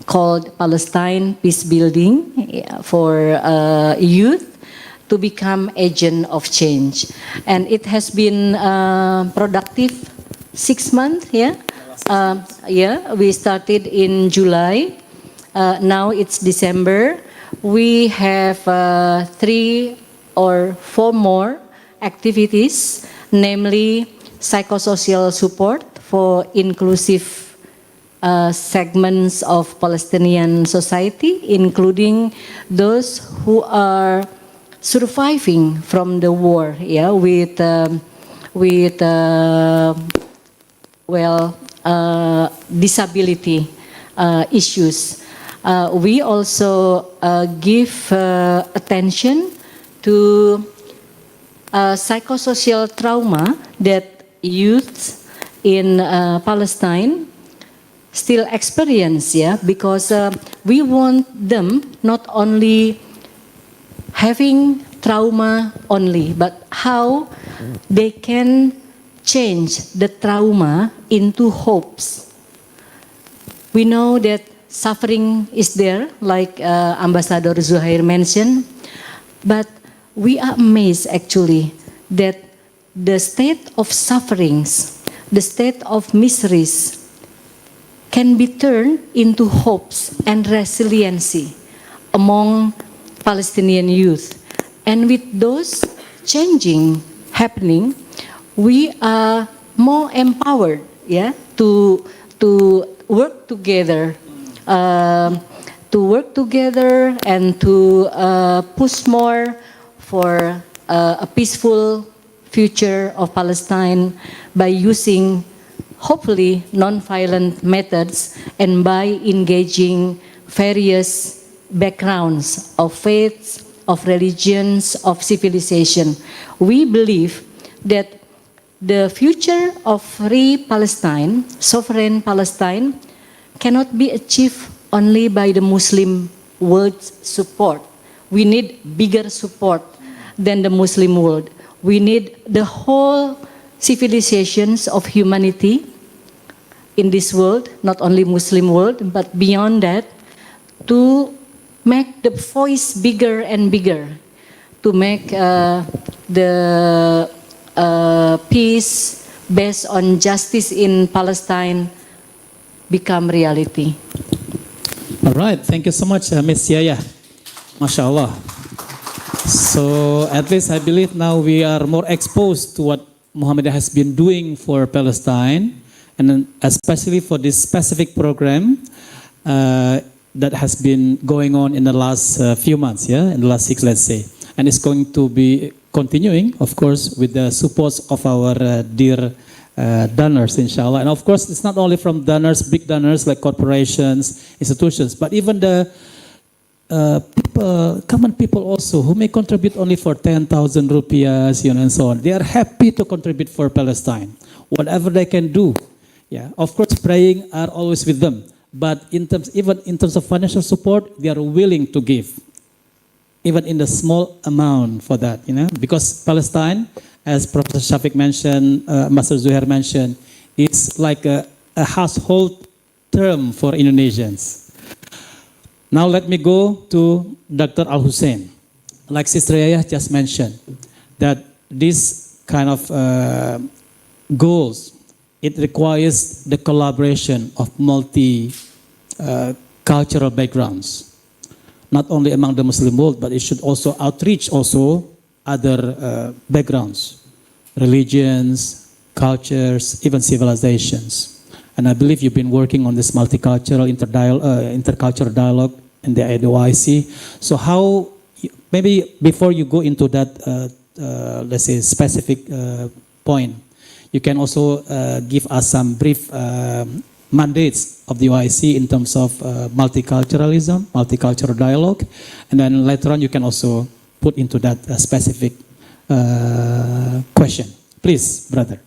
called Palestine Peace Building for youth to become agent of change. And it has been productive 6 months, yeah? Yeah, we started in July. Now it's December. We have 3 or 4 more activities, namely psychosocial support for inclusive segments of Palestinian society, including those who are surviving from the war, yeah, with disability issues. We also give attention to psychosocial trauma that youth in Palestine still experience, yeah, because we want them not only having trauma only, but how they can change the trauma into hopes. We know that suffering is there, like Ambassador Zuhair mentioned, but we are amazed actually that the state of sufferings, the state of miseries can be turned into hopes and resiliency among Palestinian youth. And with those changing happening, we are more empowered, yeah, to work together, and to push more for a peaceful future of Palestine by using, hopefully, non-violent methods and by engaging various backgrounds of faiths, of religions, of civilization. We believe that the future of free Palestine, sovereign Palestine, cannot be achieved only by the Muslim world's support. We need bigger support than the Muslim world. We need the whole civilizations of humanity in this world, not only Muslim world, but beyond that, to make the voice bigger and bigger, to make the peace based on justice in Palestine become reality. All right, thank you so much, Ms. Yaya. MashaAllah. So at least I believe now we are more exposed to what Muhammadiyah has been doing for Palestine, and then especially for this specific program that has been going on in the last few months, in the last 6, let's say. And it's going to be continuing, of course, with the support of our dear donors, inshallah. And of course, it's not only from donors, big donors like corporations, institutions, but even the common people also who may contribute only for 10,000 rupiahs, and so on. They are happy to contribute for Palestine, whatever they can do. Yeah, of course, praying are always with them, but even in terms of financial support, they are willing to give, even in the small amount for that, because Palestine, as Professor Shafiq mentioned, Master Zuhair mentioned, is like a household term for Indonesians. Now let me go to Dr. Al-Hussein. Like Sister Yaya just mentioned, that this kind of goals, it requires the collaboration of multi-cultural backgrounds. Not only among the Muslim world, but it should also outreach also other backgrounds, religions, cultures, even civilizations. And I believe you've been working on this multicultural intercultural dialogue in the OIC. So how, maybe before you go into that, let's say, specific point, you can also give us some brief mandates of the OIC in terms of multiculturalism, multicultural dialogue, and then later on you can also put into that specific question. Please, brother.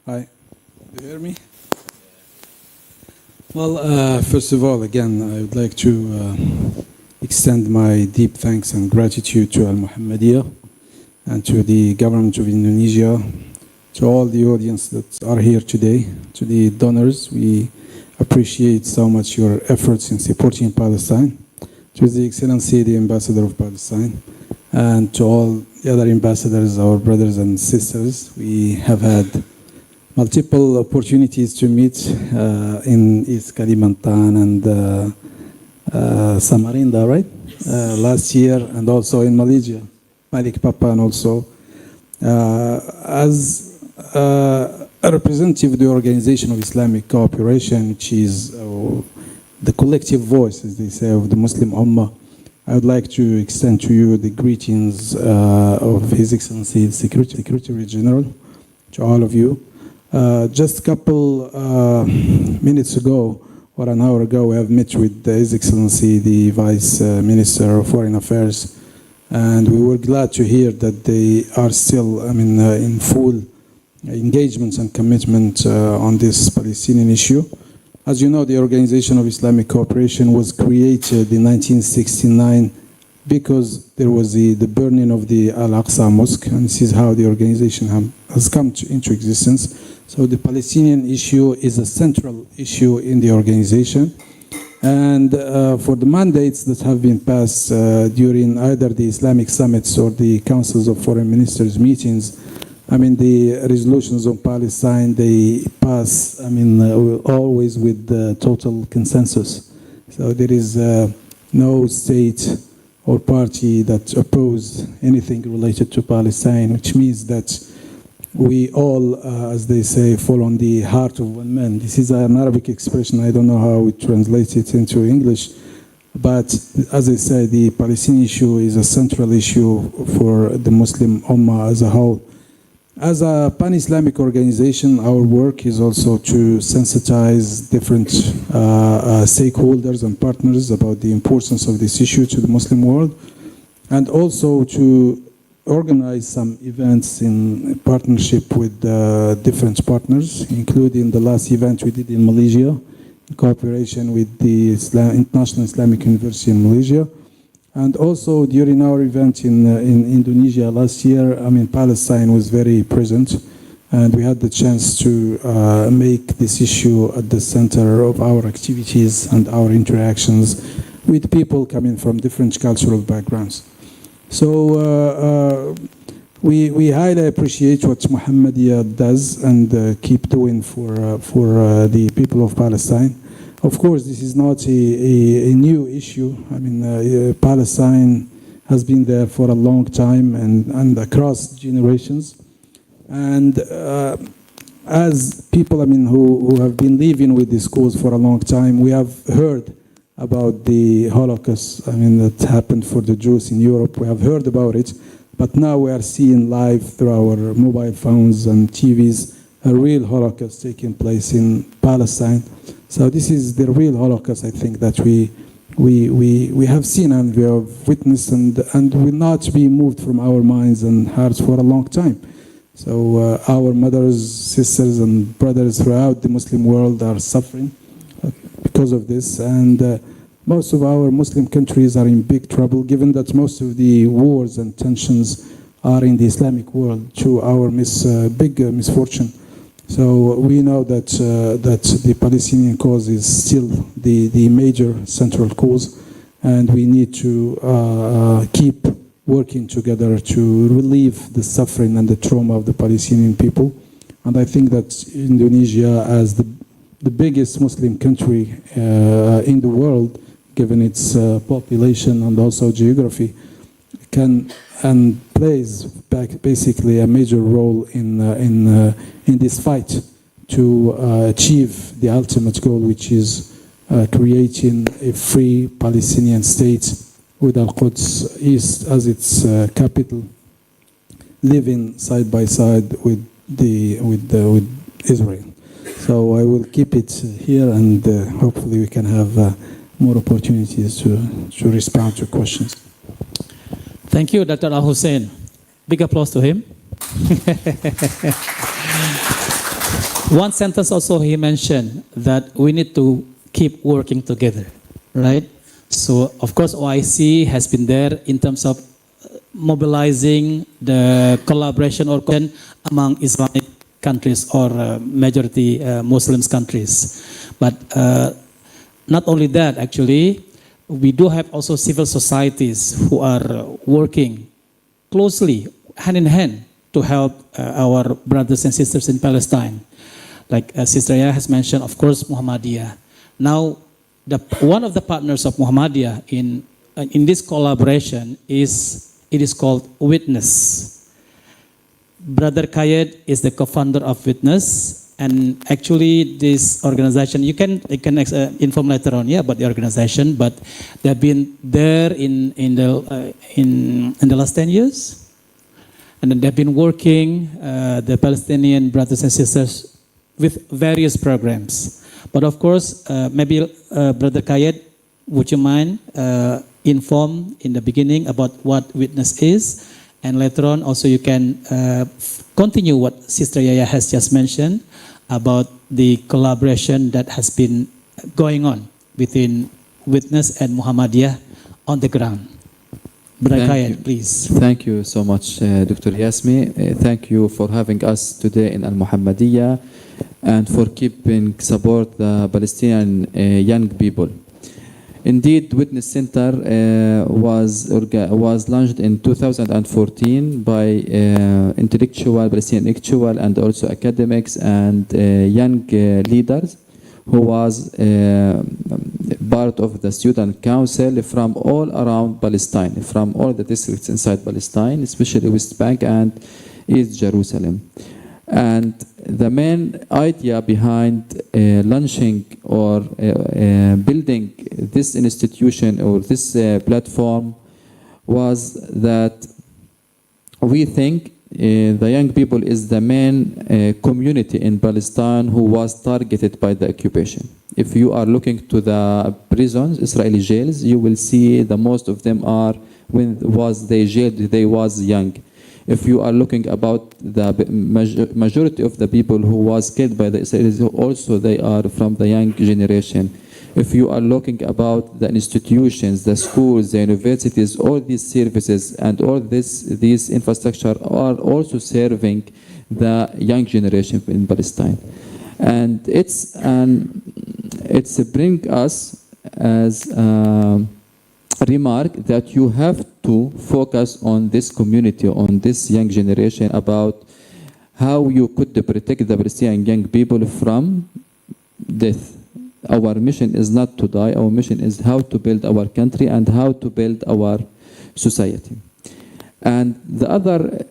Hi, do you hear me? Well, first of all, again, I would like to extend my deep thanks and gratitude to Al-Muhammadiyah and to the government of Indonesia, to all the audience that are here today, to the donors. We appreciate so much your efforts in supporting Palestine, to His Excellency, the Ambassador of Palestine, and to all the other ambassadors, our brothers and sisters. We have had multiple opportunities to meet in East Kalimantan and Samarinda, right? Last year, and also in Malaysia, Balikpapan also. As a representative of the Organization of Islamic Cooperation, which is the collective voice, as they say, of the Muslim Ummah, I would like to extend to you the greetings of His Excellency, the Secretary General, to all of you. Just a couple minutes ago, or an hour ago, we have met with His Excellency, the Vice Minister of Foreign Affairs, and we were glad to hear that they are still, in full engagement and commitment on this Palestinian issue. As you know, the Organization of Islamic Cooperation was created in 1969 because there was the burning of the Al-Aqsa Mosque, and this is how the organization has come into existence. So the Palestinian issue is a central issue in the organization. And for the mandates that have been passed during either the Islamic summits or the councils of foreign ministers meetings, the resolutions on Palestine, they pass, always with total consensus. So there is no state or party that oppose anything related to Palestine, which means that we all, as they say, fall on the heart of one man. This is an Arabic expression. I don't know how we translate it into English. But as I said, the Palestinian issue is a central issue for the Muslim Ummah as a whole. As a pan-Islamic organization, our work is also to sensitize different stakeholders and partners about the importance of this issue to the Muslim world, and also to organize some events in partnership with different partners, including the last event we did in Malaysia, in cooperation with the International Islamic University in Malaysia. And also during our event in Indonesia last year, Palestine was very present, and we had the chance to make this issue at the center of our activities and our interactions with people coming from different cultural backgrounds. So we highly appreciate what Muhammadiyah does and keep doing for the people of Palestine. Of course, this is not a new issue. Palestine has been there for a long time and across generations. And as people, who have been living with this cause for a long time, we have heard about the Holocaust, that happened for the Jews in Europe. We have heard about it, but now we are seeing live through our mobile phones and TVs a real Holocaust taking place in Palestine. So this is the real Holocaust, I think, that we have seen and we have witnessed and will not be moved from our minds and hearts for a long time. So our mothers, sisters, and brothers throughout the Muslim world are suffering because of this, and most of our Muslim countries are in big trouble, given that most of the wars and tensions are in the Islamic world, to our big misfortune. So we know that the Palestinian cause is still the major central cause, and we need to keep working together to relieve the suffering and the trauma of the Palestinian people. And I think that Indonesia, as the biggest Muslim country in the world, given its population and also geography, can and plays basically a major role in this fight to achieve the ultimate goal, which is creating a free Palestinian state with Al-Quds East as its capital, living side by side with Israel. So I will keep it here, and hopefully we can have more opportunities to respond to questions. Thank you, Dr. Al-Hussein. Big applause to him. One sentence also he mentioned that we need to keep working together, right? So, of course, OIC has been there in terms of mobilizing the collaboration or among Islamic countries or majority Muslims countries. But not only that, actually, we do have also civil societies who are working closely, hand in hand, to help our brothers and sisters in Palestine. Like Sister Yaya has mentioned, of course, Muhammadiyah. Now, one of the partners of Muhammadiyah in this collaboration is called Witness. Brother Kayed is the co-founder of Witness. And actually, this organization, you can inform later on, about the organization. But they have been there in the last 10 years, and then they've been working the Palestinian brothers and sisters with various programs. But of course, maybe Brother Kayed, would you mind inform in the beginning about what Witness is, and later on also you can continue what Sister Yaya has just mentioned about the collaboration that has been going on between Witness and Muhammadiyah on the ground. Brother Kayed, please. Thank you so much, Dr. Yasmi. Thank you for having us today in Al-Muhammadiyah and for keeping support the Palestinian young people. Indeed, Witness Center was launched in 2014 by Palestinian intellectual and also academics and young leaders who was part of the student council from all around Palestine, from all the districts inside Palestine, especially West Bank and East Jerusalem. And the main idea behind launching or building this institution or this platform was that we think the young people is the main community in Palestine who was targeted by the occupation. If you are looking to the prisons, Israeli jails, you will see the most of them are when was they jailed, they was young. If you are looking about the majority of the people who was killed by the Israelis, also they are from the young generation. If you are looking about the institutions, the schools, the universities, all these services and all these infrastructure are also serving the young generation in Palestine. And it's bring us as a remark that you have to focus on this community, on this young generation, about how you could protect the Palestinian young people from death. Our mission is not to die, our mission is how to build our country and how to build our society. And the other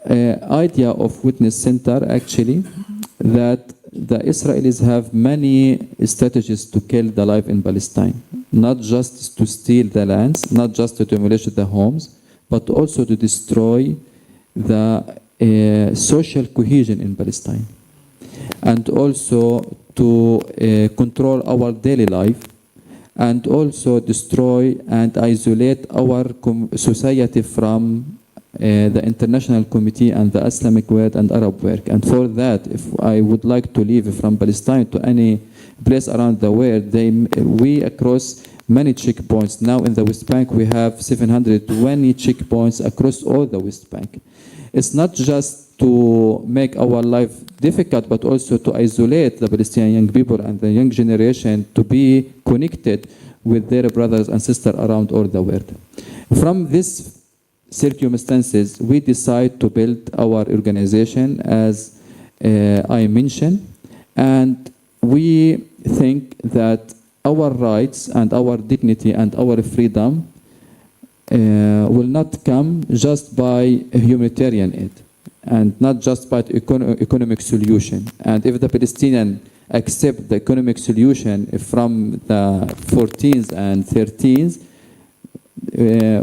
idea of Witness Center, actually, that the Israelis have many strategies to kill the life in Palestine. Not just to steal the lands, not just to demolish the homes, but also to destroy the social cohesion in Palestine. And also to control our daily life, and also destroy and isolate our society from the international community and the Islamic world and Arab world. And for that, if I would like to leave from Palestine to any place around the world, we across many checkpoints. Now in the West Bank, we have 720 checkpoints across all the West Bank. It's not just to make our life difficult, but also to isolate the Palestinian young people and the young generation to be connected with their brothers and sisters around all the world. From these circumstances, we decide to build our organization, as I mentioned, and we think that our rights and our dignity and our freedom will not come just by humanitarian aid and not just by economic solution. And if the Palestinians accept the economic solution from the 14th and 13th,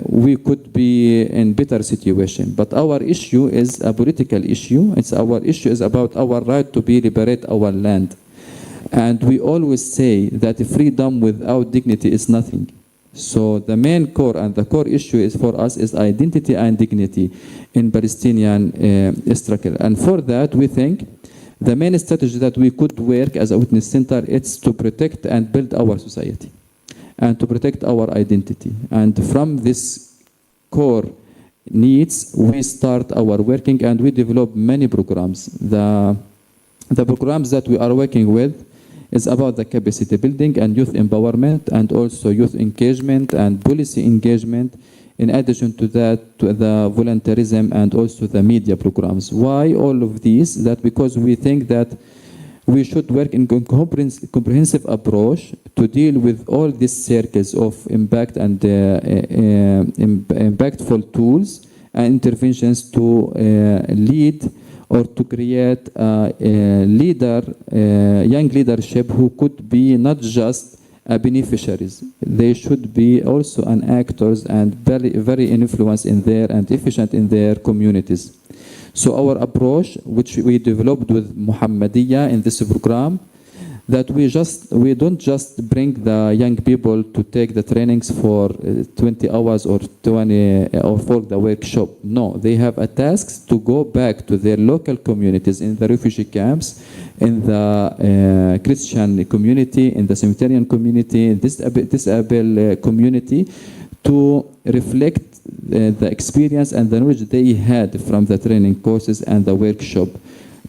we could be in better situation. But our issue is a political issue. Our issue is about our right to be liberate our land. And we always say that freedom without dignity is nothing. So the main core and the core issue is for us is identity and dignity in Palestinian struggle. And for that, we think the main strategy that we could work as a witness center is to protect and build our society and to protect our identity. And from this core needs, we start our working and we develop many programs. The programs that we are working with is about the capacity building and youth empowerment and also youth engagement and policy engagement. In addition to that, to the volunteerism and also the media programs. Why all of these? That because we think that we should work in comprehensive approach to deal with all these circles of impact and impactful tools and interventions to lead or to create a young leadership who could be not just beneficiaries. They should be also an actors and very influenced in their and efficient in their communities. So our approach, which we developed with Muhammadiyah in this program, that we don't just bring the young people to take the trainings for 20 hours or 20 or for the workshop. No, they have a task to go back to their local communities in the refugee camps, in the Christian community, in the Cemeterian community, disabled community, to reflect the experience and the knowledge they had from the training courses and the workshop,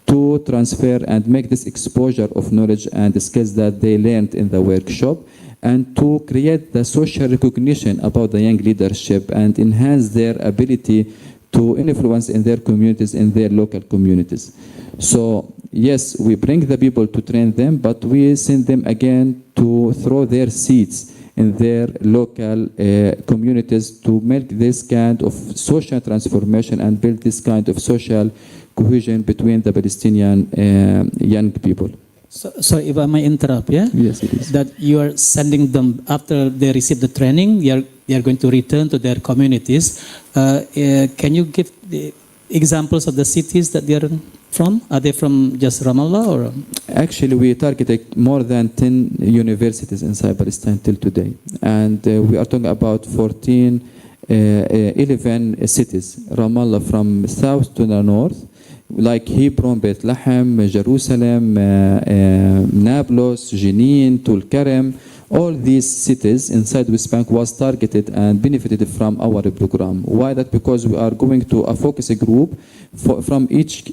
to transfer and make this exposure of knowledge and skills that they learned in the workshop, and to create the social recognition about the young leadership and enhance their ability to influence in their communities, in their local communities. So yes, we bring the people to train them, but we send them again to throw their seeds in their local communities to make this kind of social transformation and build this kind of social cohesion between the Palestinian young people. So if I may interrupt, yeah? Yes, it is. That you are sending them after they receive the training, they are going to return to their communities. Can you give the examples of the cities that they are from? Are they from just Ramallah or? Actually, we targeted more than 10 universities inside Palestine till today. And we are talking about 11 cities. Ramallah from south to the north, like Hebron, Bethlehem, Jerusalem, Nablus, Jenin, Tulkarem. All these cities inside West Bank was targeted and benefited from our program. Why that? Because we are going to a focus group from each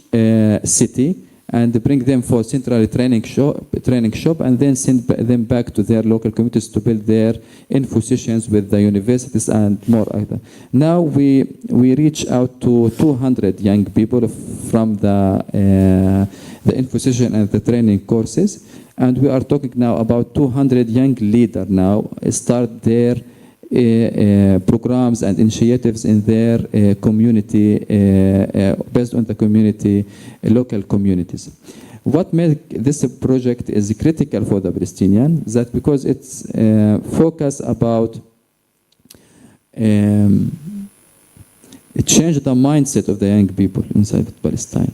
city and bring them for central training shop, and then send them back to their local communities to build their info sessions with the universities and more. Now we reach out to 200 young people from the info session and the training courses, and we are talking now about 200 young leaders now start their programs and initiatives in their community based on the community, local communities. What made this project is critical for the Palestinian, that because it's focus about change the mindset of the young people inside Palestine.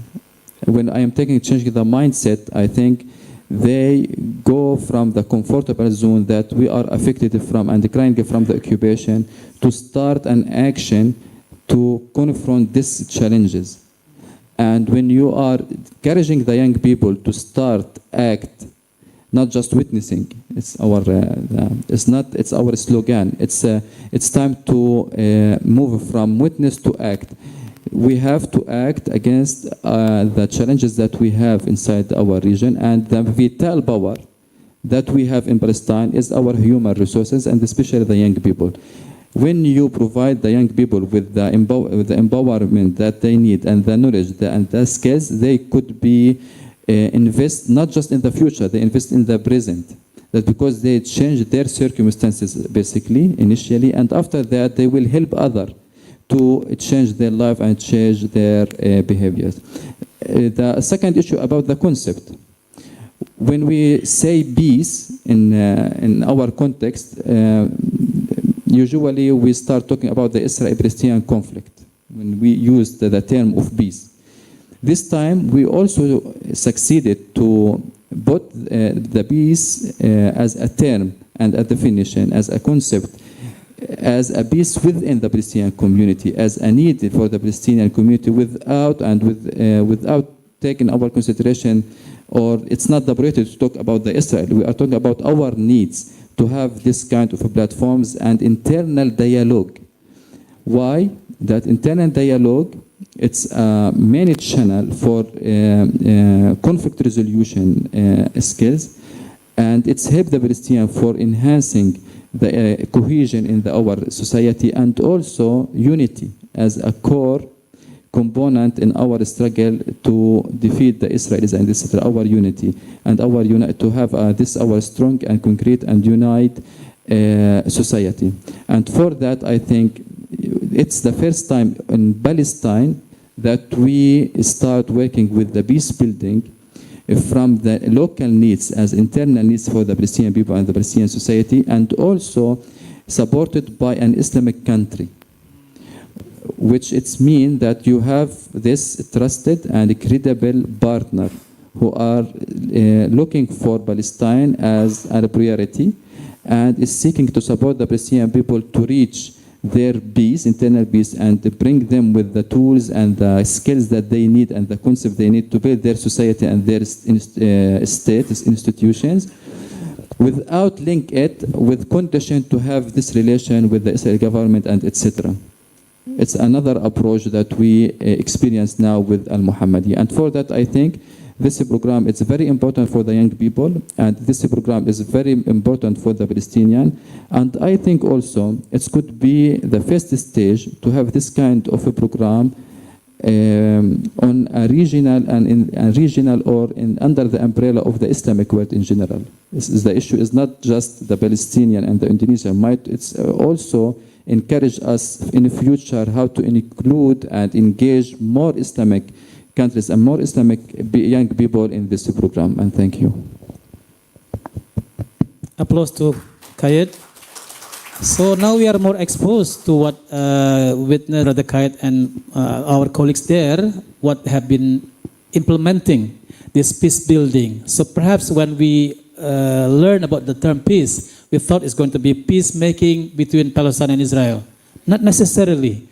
When I am changing the mindset, I think they go from the comfortable zone that we are affected from and crying from the occupation to start an action to confront these challenges. And when you are encouraging the young people to start act, not just witnessing, it's our slogan. It's time to move from witness to act. We have to act against the challenges that we have inside our region, and the vital power that we have in Palestine is our human resources, and especially the young people. When you provide the young people with the empowerment that they need and the knowledge and the skills, they could be invest not just in the future, they invest in the present. That's because they change their circumstances basically initially, and after that they will help others to change their life and change their behaviors. The second issue about the concept. When we say peace in our context, usually we start talking about the Israel-Palestinian conflict when we use the term of peace. This time we also succeeded to put the peace as a term and a definition, as a concept, as a peace within the Palestinian community, as a need for the Palestinian community without taking our consideration, or it's not the priority to talk about the Israel. We are talking about our needs to have this kind of platforms and internal dialogue. Why? That internal dialogue, it's a main channel for conflict resolution skills, and it's helped the Palestinian for enhancing the cohesion in our society, and also unity as a core component in our struggle to defeat the Israelis, and this is our unity and our to have this our strong and concrete and unite society. And for that, I think it's the first time in Palestine that we start working with the peace building from the local needs as internal needs for the Palestinian people and the Palestinian society, and also supported by an Islamic country, which it's mean that you have this trusted and credible partner who are looking for Palestine as a priority and is seeking to support the Palestinian people to reach their peace, internal peace, and to bring them with the tools and the skills that they need and the concept they need to build their society and their states, institutions, without link it with condition to have this relation with the Israeli government and etc. It's another approach that we experience now with Al-Muhammadiyah. And for that, I think This program is very important for the young people, and this program is very important for the Palestinian. And I think also it could be the first stage to have this kind of a program on a regional and in a regional or under the umbrella of the Islamic world in general. The issue is not just the Palestinian and the Indonesian. It's also encourage us in the future how to include and engage more Islamic countries and more Islamic young people in this program. And thank you. Applause to Kayed. So now we are more exposed to what witness Brother Kayed and our colleagues there, what have been implementing this peace building. So perhaps when we learn about the term peace, we thought it's going to be peacemaking between Palestine and Israel. Not necessarily.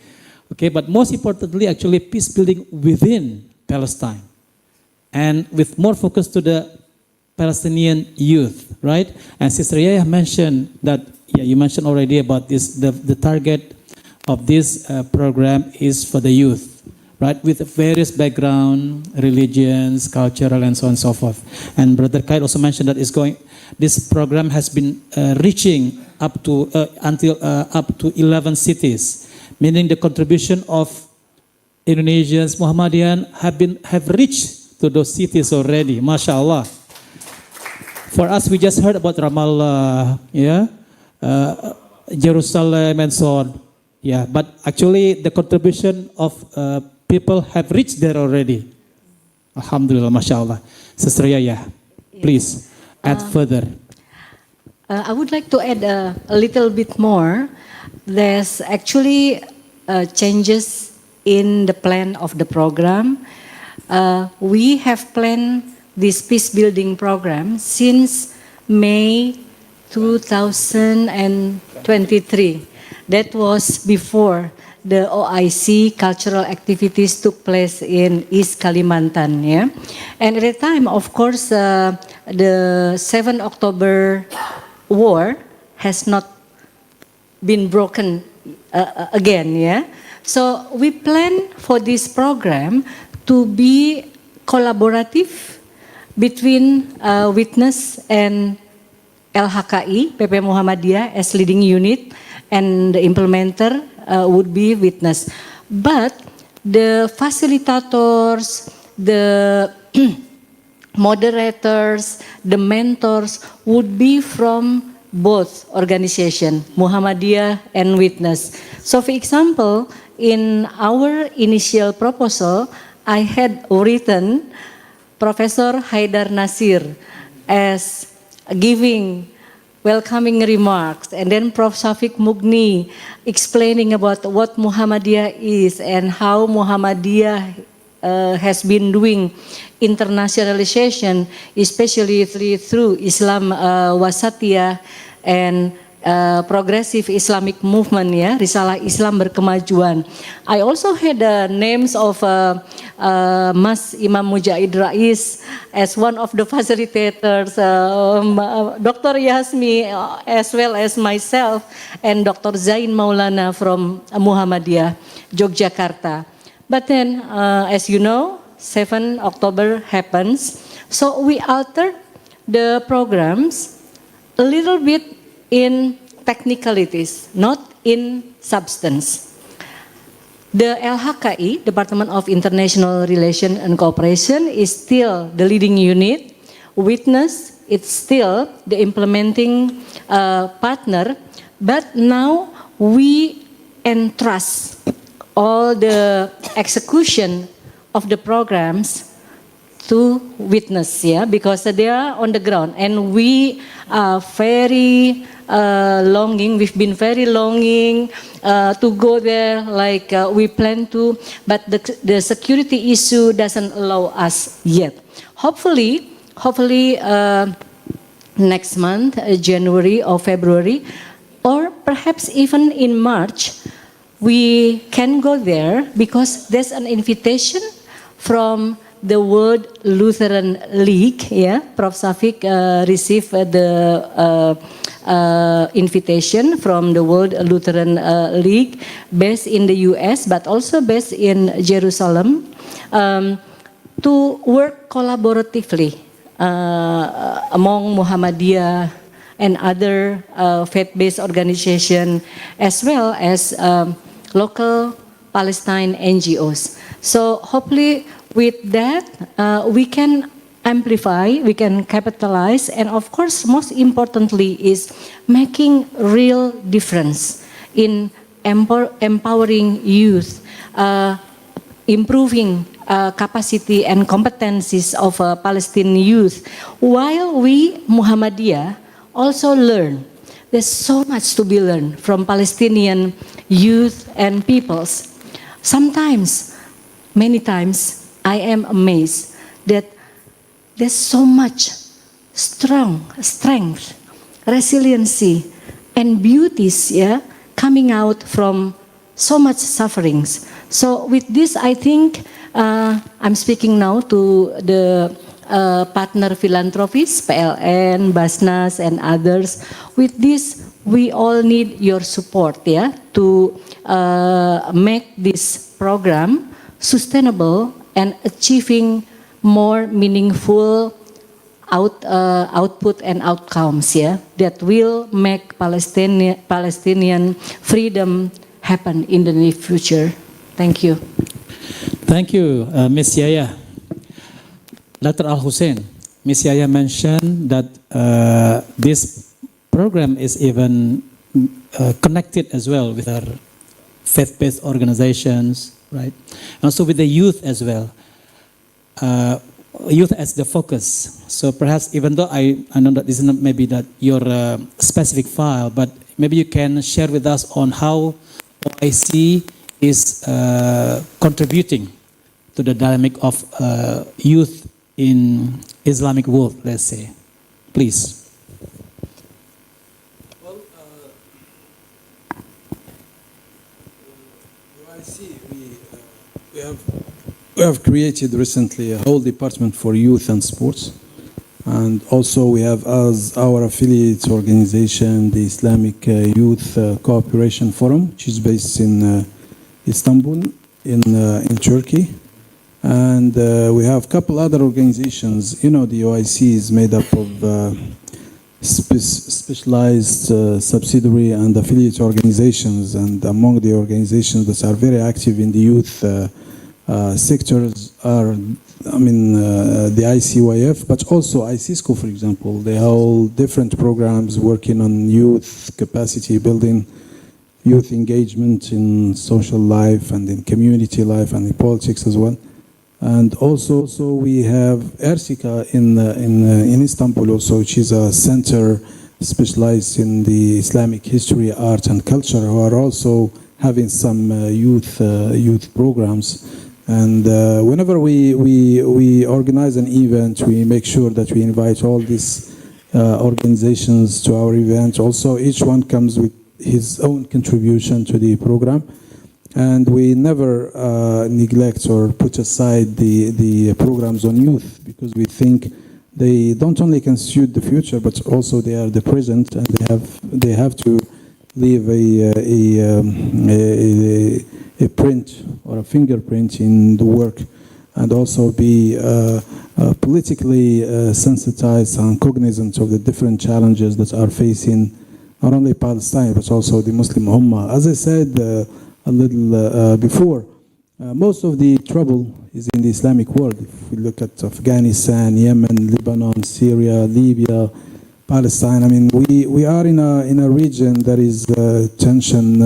Okay, but most importantly, actually peace building within Palestine. And with more focus to the Palestinian youth, right? And Sister Yaya mentioned that, you mentioned already about this, the target of this program is for the youth, right? With various background, religions, cultural, and so on and so forth. And Brother Kayed also mentioned that this program has been reaching up to up to 11 cities, meaning the contribution of Indonesians, Muhammadiyah have reached to those cities already. MashaAllah. For us, we just heard about Ramallah, Jerusalem and so on. Yeah, but actually the contribution of people have reached there already. Alhamdulillah, MashaAllah. Sister Yaya, please add further. I would like to add a little bit more. There's actually changes in the plan of the program. We have planned this peace building program since May 2023. That was before the OIC cultural activities took place in East Kalimantan. Yeah? And at the time, of course, the 7 October war has not been broken again. Yeah? So we plan for this program to be collaborative between Witness and LHKI, PP Muhammadiyah as leading unit, and the implementer would be Witness. But the facilitators, the moderators, the mentors would be from both organizations, Muhammadiyah and Witness. So for example, in our initial proposal, I had written Professor Haidar Nasir as giving welcoming remarks, and then Prof. Syafiq Mugni explaining about what Muhammadiyah is and how Muhammadiyah has been doing internationalization, especially through Islam Wasatiyah and progressive Islamic movement, ya, Risalah Islam Berkemajuan. I also had names of Mas Imam Mujahid Rais as one of the facilitators, Dr. Yasmi as well as myself, and Dr. Zain Maulana from Muhammadiyah, Yogyakarta. But then, as you know, 7 October happens, so we altered the programs a little bit in technicalities, not in substance. The LHKI, Department of International Relations and Cooperation, is still the leading unit. Witness, it's still the implementing partner, but now we entrust all the execution of the programs to Witness, yeah, because they are on the ground, and we are very longing. We've been very longing to go there, like we plan to, but the security issue doesn't allow us yet. Hopefully, next month, January or February, or perhaps even in March, we can go there because there's an invitation from the World Lutheran League, yeah. Prof. Syafiq received the invitation from the World Lutheran League, based in the U.S., but also based in Jerusalem. to work collaboratively among Muhammadiyah and other faith-based organizations, as well as local Palestine NGOs. So hopefully with that, we can amplify, we can capitalize, and of course, most importantly is making real difference in empowering youth, improving capacity and competencies of Palestinian youth, while we Muhammadiyah also learn. There's so much to be learned from Palestinian youth and peoples. Sometimes, many times, I am amazed that there's so much strength, resiliency, and beauties, coming out from so much sufferings. So with this, I think I'm speaking now to the partner philanthropists, PLN, Basnas, and others. With this, we all need your support, to make this program sustainable and achieving more meaningful output and outcomes, that will make Palestinian freedom happen in the near future. Thank you. Thank you, Ms. Yaya. Dr. Al-Hussein, Ms. Yaya mentioned that this program is even connected as well with our faith-based organizations, right? And also with the youth as well. Youth as the focus. So perhaps, even though I know that this is not maybe that your specific file, but maybe you can share with us on how OIC is contributing to the dynamic of youth in Islamic world, let's say. Please. Well, OIC, we have created recently a whole department for youth and sports. And also we have as our affiliate organization, the Islamic Youth Cooperation Forum, which is based in Istanbul, in Turkey. And we have a couple other organizations. You know, the OIC is made up of specialized subsidiary and affiliate organizations. And among the organizations that are very active in the youth sectors are, the ICYF, but also ICSCO, for example. They hold different programs working on youth capacity building, youth engagement in social life and in community life and in politics as well. And also we have Ersika in Istanbul also, which is a center specialized in the Islamic history, art and culture, who are also having some youth programs. And whenever we organize an event, we make sure that we invite all these organizations to our event. Also, each one comes with his own contribution to the program. And we never neglect or put aside the programs on youth, because we think they don't only constitute the future, but also they are the present, and they have to leave a print or a fingerprint in the work, and also be politically sensitized and cognizant of the different challenges that are facing not only Palestine but also the Muslim Ummah. As I said a little before, most of the trouble is in the Islamic world. If we look at Afghanistan, Yemen, Lebanon, Syria, Libya, Palestine, we are in a region that is tension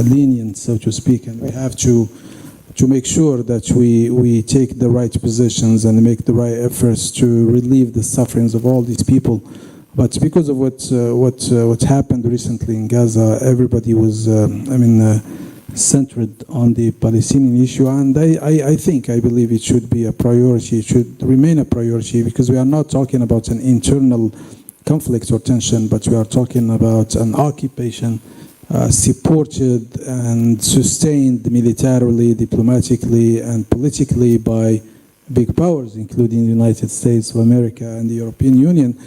lenient, so to speak, and we have to make sure that we take the right positions and make the right efforts to relieve the sufferings of all these people. But because of what happened recently in Gaza, everybody was, centered on the Palestinian issue, and I believe it should be a priority. It should remain a priority, because we are not talking about an internal conflict or tension, but we are talking about an occupation supported and sustained militarily, diplomatically, and politically by big powers, including the United States of America and the European Union.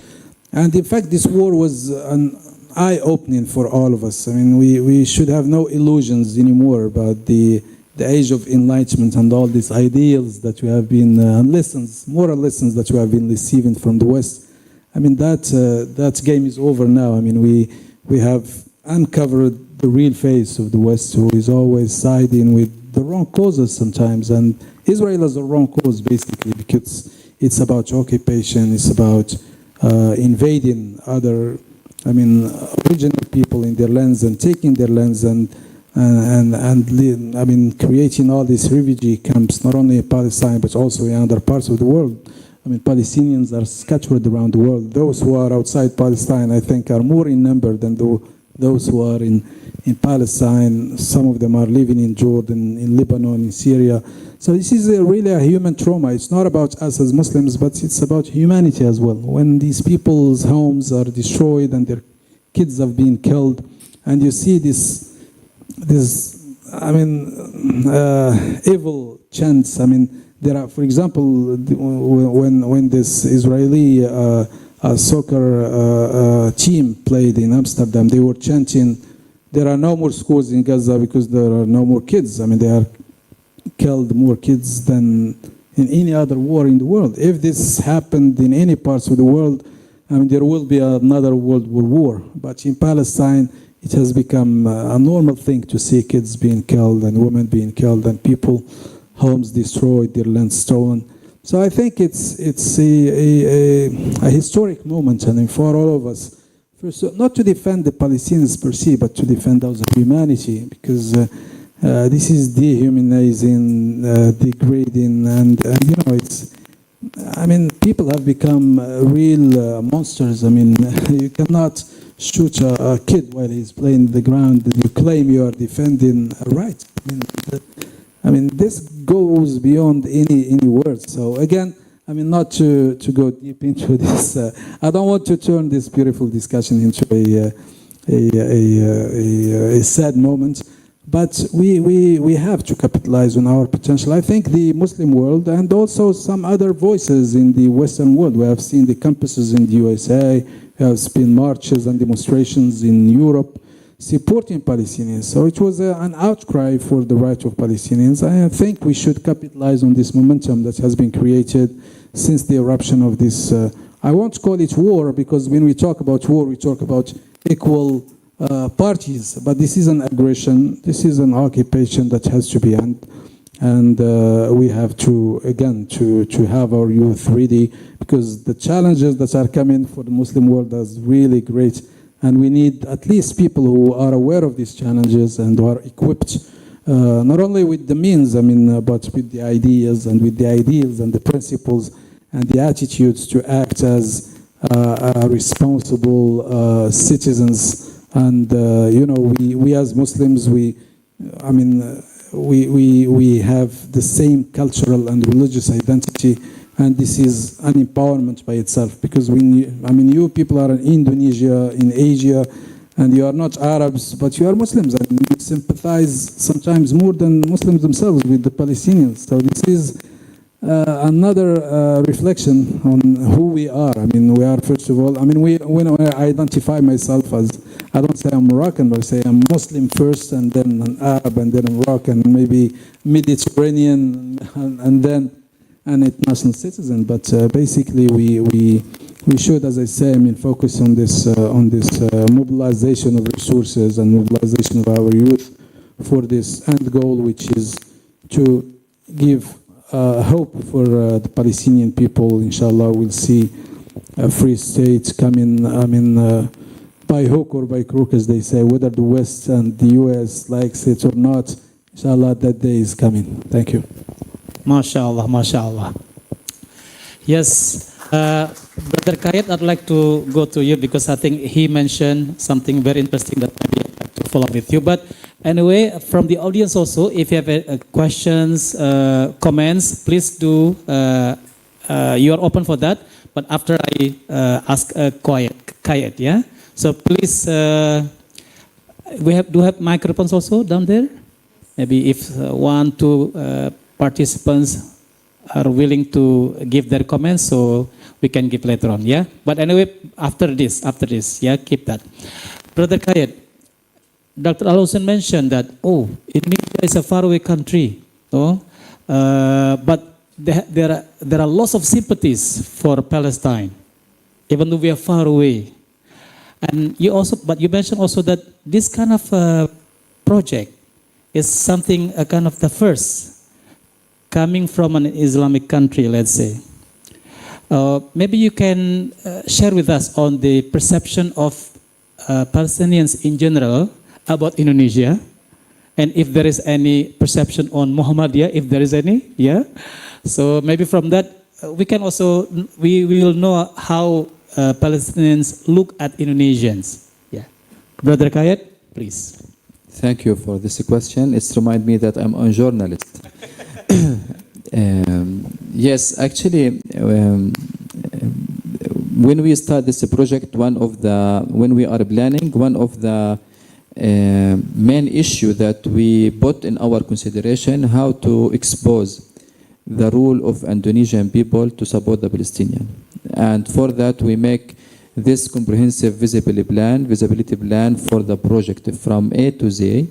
And in fact, this war was an eye-opening for all of us. We should have no illusions anymore about the the age of enlightenment and all these ideals that we have been, lessons, moral lessons that we have been receiving from the West. I mean, that game is over now. I mean, we have uncovered the real face of the West, who is always siding with the wrong causes sometimes. And Israel has the wrong cause, basically, because it's about occupation, it's about invading other, I mean, original people in their lands and taking their lands and I mean, creating all these refugee camps, not only in Palestine, but also in other parts of the world. I mean, Palestinians are scattered around the world. Those who are outside Palestine, I think, are more in number than those who are in Palestine. Some of them are living in Jordan, in Lebanon, in Syria. So this is really a human trauma. It's not about us as Muslims, but it's about humanity as well. When these people's homes are destroyed and their kids have been killed, and you see this I mean, evil chants. I mean, there are, for example, when this Israeli soccer team played in Amsterdam, they were chanting, "There are no more schools in Gaza because there are no more kids." I mean, they are killed more kids than in any other war in the world. If this happened in any parts of the world, I mean, there will be another World War. But in Palestine, it has become a normal thing to see kids being killed and women being killed and people, homes destroyed, their land stolen. So I think it's a historic moment, and for all of us, first, not to defend the Palestinians per se, but to defend those of humanity, because this is dehumanizing, degrading, and you know, it's. I mean, people have become real monsters. I mean, you cannot shoot a kid while he's playing the ground and you claim you are defending a right. I mean, this goes beyond any words. So again, I mean, not to go deep into this. I don't want to turn this beautiful discussion into a sad moment. But we have to capitalize on our potential. I think the Muslim world and also some other voices in the Western world. We have seen the campuses in the USA, we have seen marches and demonstrations in Europe supporting Palestinians. So it was an outcry for the right of Palestinians. I think we should capitalize on this momentum that has been created since the eruption of this, I won't call it war, because when we talk about war, we talk about equal parties, but this is an aggression, this is an occupation that has to be end, and we have to, again, to have our youth ready, because the challenges that are coming for the Muslim world is really great, and we need at least people who are aware of these challenges and who are equipped, not only with the means, I mean, but with the ideas and with the ideals and the principles and the attitudes to act as responsible citizens. And you know, we as Muslims, we have the same cultural and religious identity, and this is an empowerment by itself. Because you people are in Indonesia, in Asia, and you are not Arabs, but you are Muslims, and you sympathize sometimes more than Muslims themselves with the Palestinians. So this is another reflection on who we are. I mean, we are, first of all, I mean, when I identify myself as, I don't say I'm Moroccan, but I say I'm Muslim first, and then an Arab, and then a Moroccan, maybe Mediterranean, and then an international citizen. But basically, we should, as I say, I mean, focus on this mobilization of resources and mobilization of our youth for this end goal, which is to give hope for the Palestinian people. Inshallah, we'll see a free state coming, I mean, by hook or by crook, as they say, whether the West and the US likes it or not. Inshallah, that day is coming. Thank you. MashaAllah, MashaAllah. Yes, Brother Kayet, I'd like to go to you because I think he mentioned something very interesting that maybe I'd like to follow up with you. But anyway, from the audience also, if you have questions, comments, please do. You are open for that. But after I ask Kayet, yeah? So please, do have microphones also down there? Maybe if one, two participants are willing to give their comments, so we can give later on, yeah? But anyway, after this, yeah, keep that. Brother Kayet, Dr. Al-Hussein mentioned that, Indonesia is a faraway country, but there are lots of sympathies for Palestine, even though we are far away. And you mentioned also that this kind of project is something, a kind of the first, coming from an Islamic country, let's say. Maybe you can share with us on the perception of Palestinians in general about Indonesia, and if there is any perception on Muhammadiyah, if there is any, yeah. So maybe from that we will know how Palestinians look at Indonesians. Yeah, Brother Kayet, please. Thank you for this question. It's remind me that I'm a journalist. Yes, actually, when we start this project, when we are planning, one of the main issue that we put in our consideration, how to expose the rule of Indonesian people to support the Palestinian. And for that, we make this comprehensive visibility plan for the project from A to Z.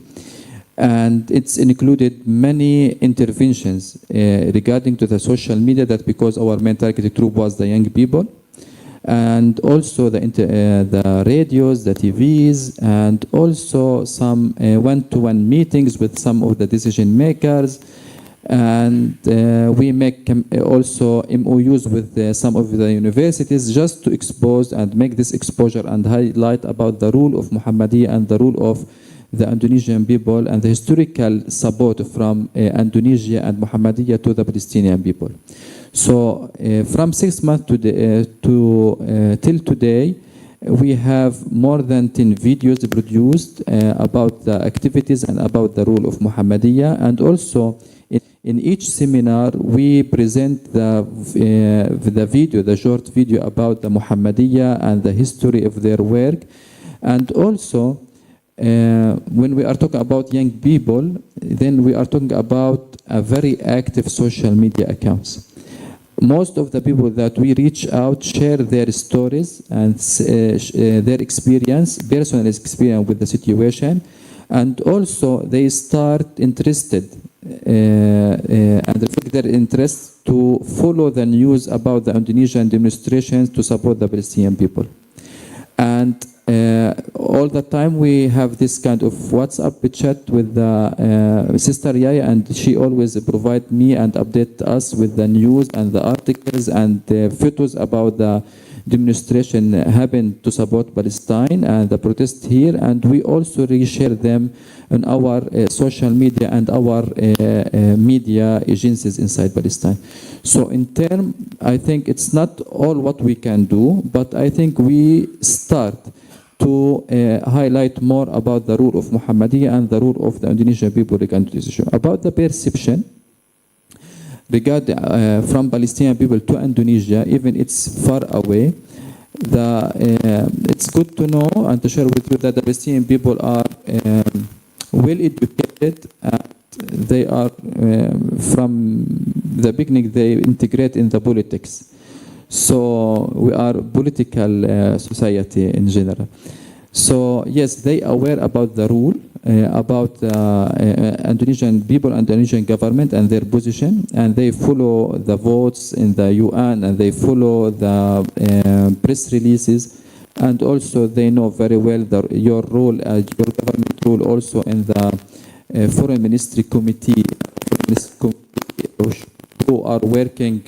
And it's included many interventions regarding to the social media, that because our main targeted group was the young people, and also the radios, the TVs, and also some one-to-one meetings with some of the decision makers. And we make also MOUs with some of the universities, just to expose and make this exposure and highlight about the rule of Muhammadiyah and the rule of the Indonesian people and the historical support from Indonesia and Muhammadiyah to the Palestinian people. So from 6 months till today, we have more than 10 videos produced about the activities and about the rule of Muhammadiyah. And also in each seminar, we present the short video about the Muhammadiyah and the history of their work. And also, when we are talking about young people, then we are talking about a very active social media accounts. Most of the people that we reach out share their stories and their experience, personal experience with the situation, and also they start interested and reflect their interest to follow the news about the Indonesian demonstrations to support the Palestinian people. And all the time we have this kind of WhatsApp chat with the Sister Yaya, and she always provide me and update us with the news and the articles and the photos about the demonstration happened to support Palestine and the protest here. And we also reshare them on our social media and our media agencies inside Palestine. So in term, I think it's not all what we can do, but I think we start to highlight more about the rule of Muhammadiyah and the rule of the Indonesian people regarding this issue. About the perception regarding from Palestinian people to Indonesia, even it's far away, it's good to know and to share with you that the Palestinian people are well educated, and they are from the beginning they integrate in the politics. So we are political society in general. So yes, they are aware about the rule, about Indonesian people and Indonesian government and their position, and they follow the votes in the UN, and they follow the press releases, and also they know very well your role, your government role also in the Foreign Ministry Committee, who are working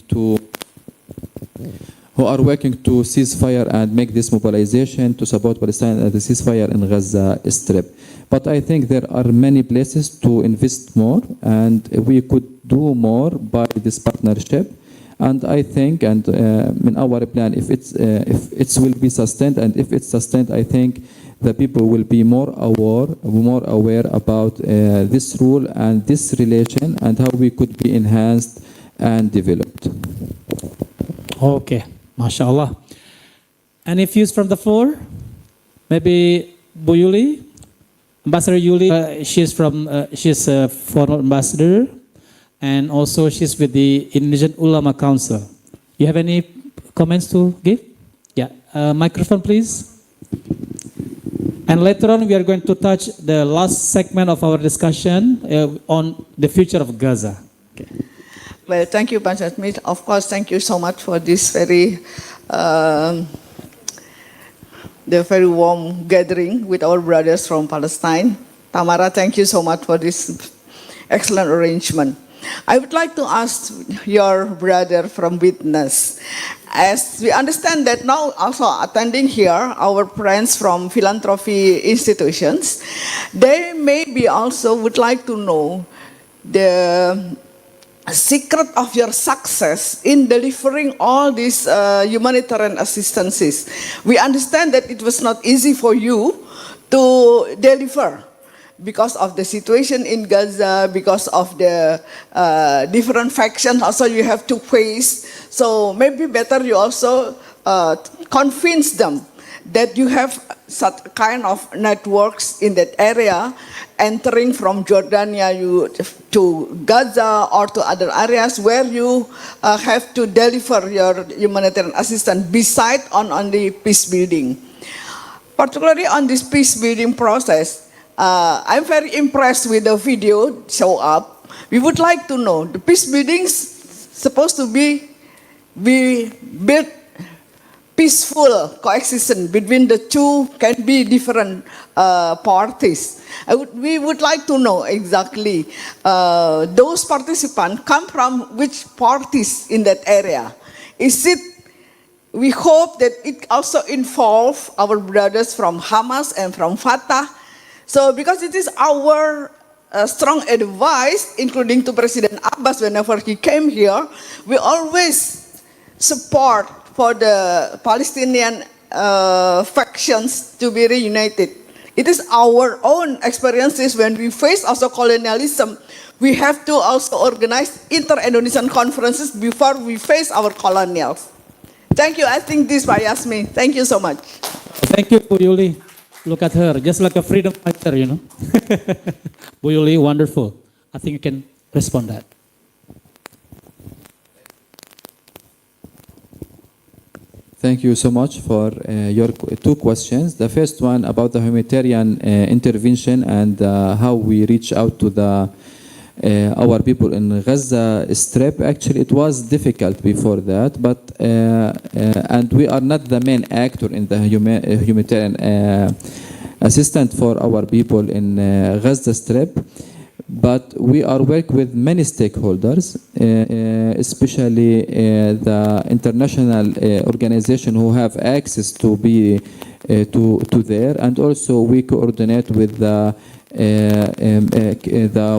to ceasefire and make this mobilization to support Palestine at the ceasefire in Gaza Strip. But I think there are many places to invest more, and we could do more by this partnership. And I think, and in our plan, if it will be sustained, and if it's sustained, I think the people will be more aware about this rule and this relation and how we could be enhanced and developed. Okay, mashallah. Any views from the floor? Maybe Bu Yuli, Ambassador Yuli. She's a foreign ambassador, and also she's with the Indonesian Ulama Council. You have any comments to give? Yeah, microphone, please. And later on, we are going to touch the last segment of our discussion on the future of Gaza. Okay. Well, thank you, Pak Smith. Of course, thank you so much for this very warm gathering with our brothers from Palestine. Tamara, thank you so much for this excellent arrangement. I would like to ask your brother from Witness, as we understand that now also attending here, our friends from philanthropy institutions, they maybe also would like to know the secret of your success in delivering all these humanitarian assistances. We understand that it was not easy for you to deliver because of the situation in Gaza, because of the different factions also you have to face. So maybe better you also convince them that you have such kind of networks in that area, entering from Jordania to Gaza or to other areas where you have to deliver your humanitarian assistance beside on the peace building. Particularly on this peace building process, I'm very impressed with the video show up. We would like to know, the peace buildings supposed to be built peaceful coexistence between the two, can be different parties. We would like to know exactly those participants come from which parties in that area. We hope that it also involves our brothers from Hamas and from Fatah. So because it is our strong advice, including to President Abbas whenever he came here, we always support for the Palestinian factions to be reunited. It is our own experiences when we face also colonialism. We have to also organize inter-Indonesian conferences before we face our colonials. Thank you. I think this by Yasmin. Thank you so much. Thank you, Bu Yuli. Look at her, just like a freedom fighter, you know. Bu Yuli, wonderful. I think you can respond that. Thank you so much for your two questions. The first one about the humanitarian intervention and how we reach out to our people in Gaza Strip. Actually, it was difficult before that, but and we are not the main actor in the humanitarian assistance for our people in Gaza Strip. But we are working with many stakeholders, especially the international organization who have access to be to there, and also we coordinate with the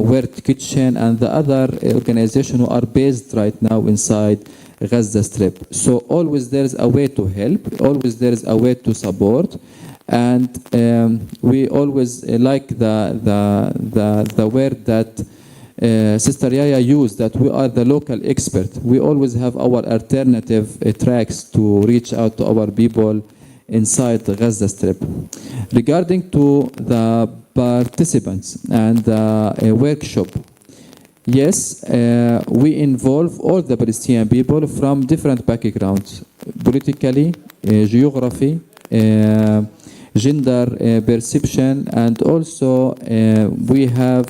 World Kitchen and the other organizations who are based right now inside Gaza Strip. So always there is a way to help, always there is a way to support. And we always like the word that Sister Yaya used, that we are the local expert. We always have our alternative tracks to reach out to our people inside the Gaza Strip. Regarding to the participants and the workshop, yes, we involve all the Palestinian people from different backgrounds, politically, geography, gender perception, and also we have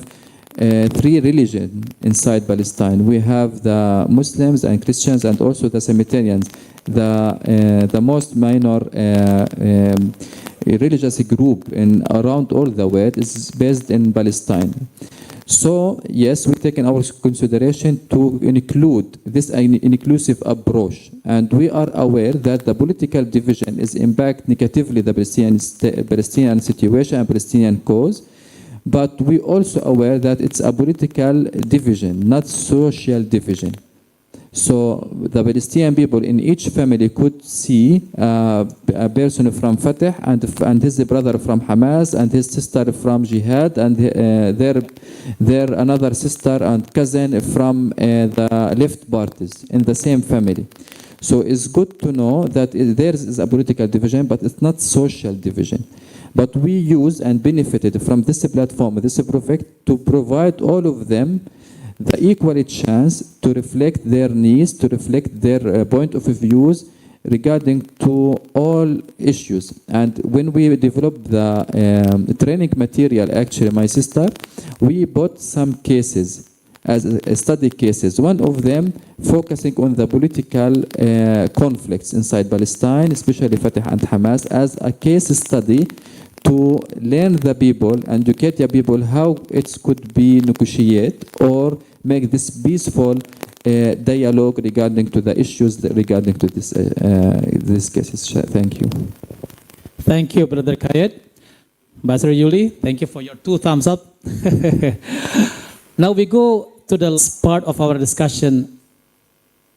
three religions inside Palestine. We have the Muslims and Christians and also the Semiterians. The most minor religious group around all the world is based in Palestine. So yes, we take in our consideration to include this inclusive approach, and we are aware that the political division is impact negatively the Palestinian situation and Palestinian cause, but we also aware that it's a political division, not social division. So the Palestinian people in each family could see a person from Fatah and his brother from Hamas and his sister from Jihad and their another sister and cousin from the left parties in the same family. So it's good to know that there is a political division, but it's not social division. But we use and benefited from this platform, this project, to provide all of them the equal chance to reflect their needs, to reflect their point of views regarding to all issues. And when we developed the training material, actually, my sister, we bought some cases as study cases. One of them focusing on the political conflicts inside Palestine, especially Fatah and Hamas, as a case study to learn the people and educate the people how it could be negotiate or make this peaceful dialogue regarding to the issues regarding to this cases. Thank you. Thank you, Brother Kayed. Ambassador Yuli, thank you for your 2 thumbs up. Now we go to the last part of our discussion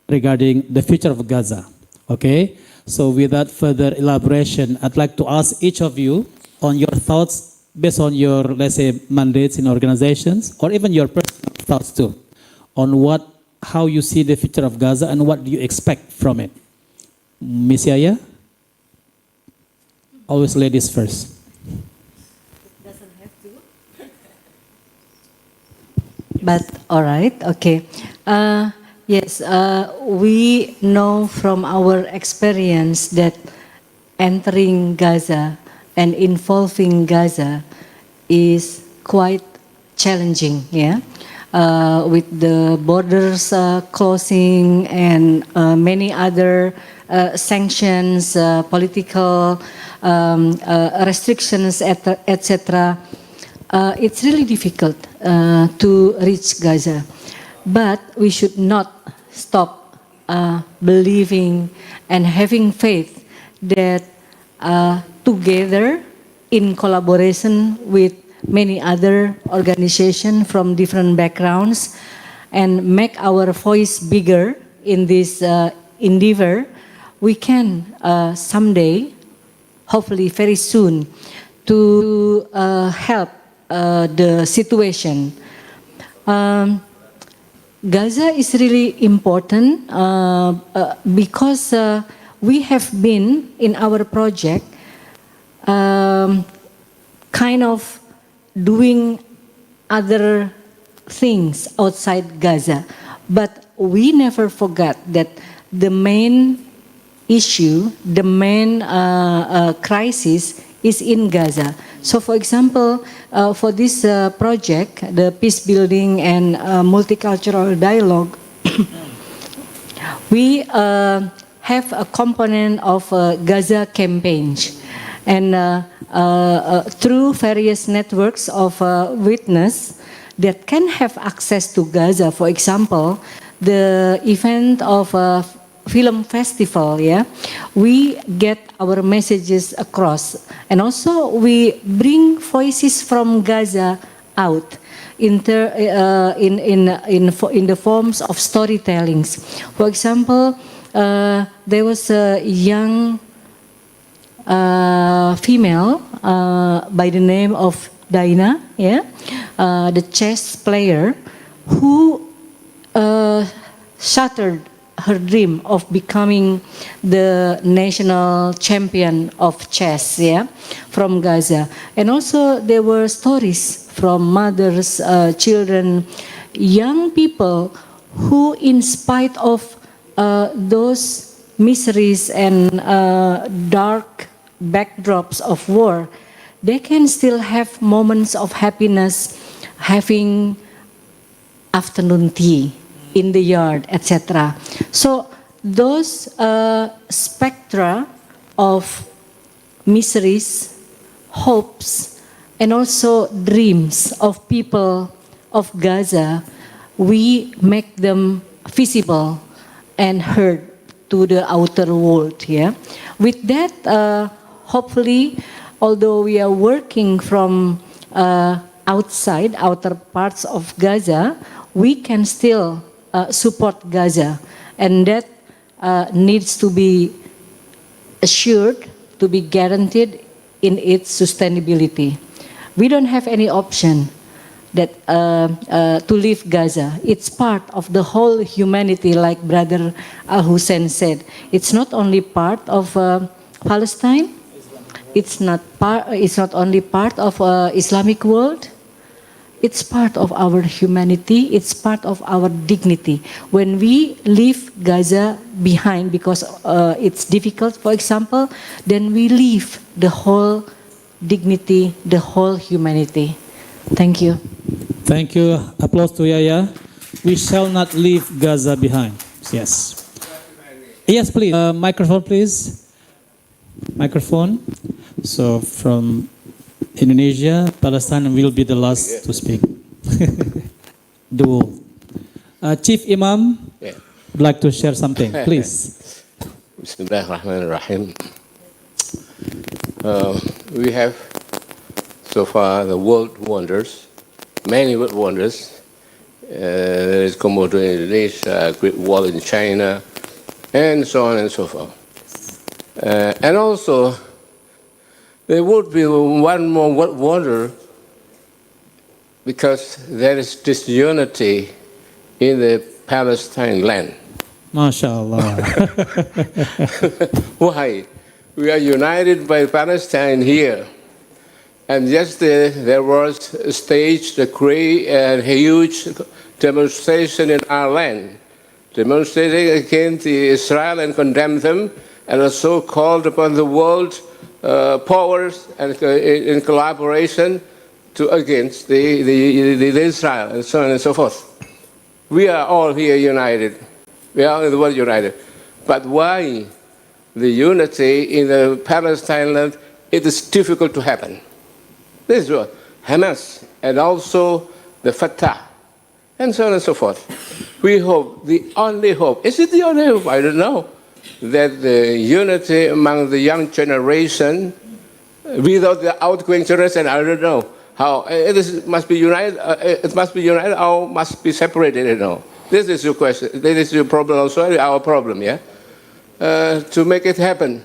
regarding the future of Gaza. Okay, so without further elaboration, I'd like to ask each of you on your thoughts based on your, let's say, mandates in organizations, or even your personal thoughts too, on how you see the future of Gaza and what do you expect from it. Miss Yaya? Always ladies first. Doesn't have to. But all right, okay. Yes, we know from our experience that entering Gaza and involving Gaza is quite challenging, yeah. With the borders closing and many other sanctions, political restrictions, etc. It's really difficult to reach Gaza. But we should not stop believing and having faith that together, in collaboration with many other organizations from different backgrounds, and make our voice bigger in this endeavor, we can someday, hopefully very soon, to help the situation. Gaza is really important because we have been in our project kind of doing other things outside Gaza, but we never forgot that the main issue, the main crisis is in Gaza. So for example, for this project, the peace building and multicultural dialogue, we have a component of Gaza campaigns. And through various networks of witness that can have access to Gaza, for example, the event of a film festival, yeah, we get our messages across, and also we bring voices from Gaza out in the forms of storytellings. For example, there was a young female by the name of Daina, yeah, the chess player, who shattered her dream of becoming the national champion of chess, yeah, from Gaza. And also there were stories from mothers, children, young people who, in spite of those miseries and dark backdrops of war, they can still have moments of happiness, having afternoon tea in the yard, etc. So those spectra of miseries, hopes, and also dreams of people of Gaza, we make them visible and heard to the outer world. Yeah, with that, hopefully, although we are working from outer parts of Gaza, we can still support Gaza, and that needs to be assured, to be guaranteed in its sustainability. We don't have any option that to leave Gaza. It's part of the whole humanity, like Brother Al-Hussein said. It's not only part of Palestine. It's not only part of Islamic world. it's part of our humanity, it's part of our dignity. When we leave Gaza behind because it's difficult, for example, then we leave the whole dignity, the whole humanity. Thank you. Thank you. Applause to Yaya. We shall not leave Gaza behind. Yes. Yes, please. Microphone, please. Microphone. So from Indonesia, Palestine will be the last to speak. Dual. Chief Imam would like to share something, please. Bismillahirrahmanirrahim. We have so far the world wonders, many world wonders. There is Komodo in Indonesia, Great Wall in China, and so on and so forth. And also, there would be one more world wonder because there is disunity in the Palestine land. MashaAllah. Why? We are united by Palestine here. And yesterday there was staged a great and huge demonstration in our land, demonstrating against Israel and condemn them, and also called upon the world powers and in collaboration to against the Israel and so on and so forth. We are all here united. We are in the world united. But why the unity in the Palestine land, it is difficult to happen. This is what Hamas and also the Fatah and so on and so forth. We hope, the only hope, is it the only hope? I don't know, that the unity among the young generation, without the outgoing generation, I don't know how it must be united. It must be united or must be separated. You know, this is your question. This is your problem also. Our problem, yeah. To make it happen,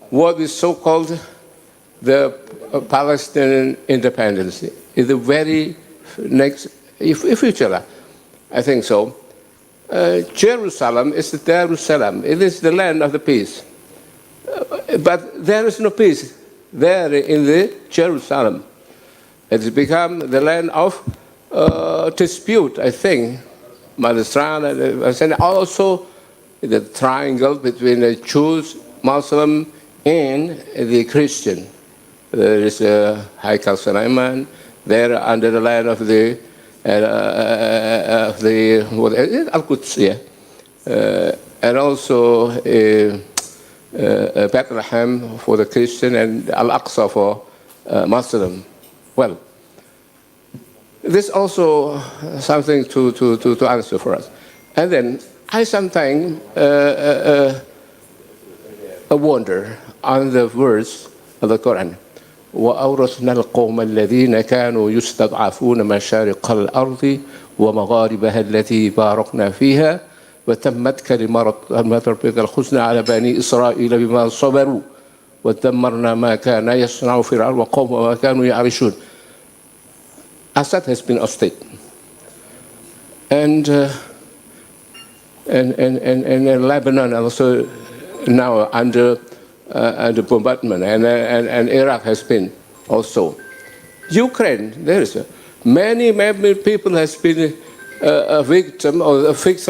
what is so-called the Palestinian independence is the very next future. I think so. Jerusalem is the Jerusalem. It is the land of the peace. But there is no peace there in the Jerusalem. It has become the land of dispute, I think. And also the triangle between the Jews, Muslim, and the Christian. There is Haikal Sulaiman there under the land of the Al-Quds, yeah. And also Bethlehem for the Christian and Al-Aqsa for Muslim. Well, this also something to answer for us. And then I sometimes wonder on the verse of the Quran. وأورثنا القوم الذين كانوا يستضعفون مشارق الأرض ومغاربها التي باركنا فيها وتمت كلمة ربك الحسنى على بني إسرائيل بما صبروا ودمرنا ما كان يصنع فرعون وقومه وما كانوا يعرشون. Assad has been ousted, and Lebanon also now under bombardment, and Iraq has been also. Ukraine, there is many people has been a victim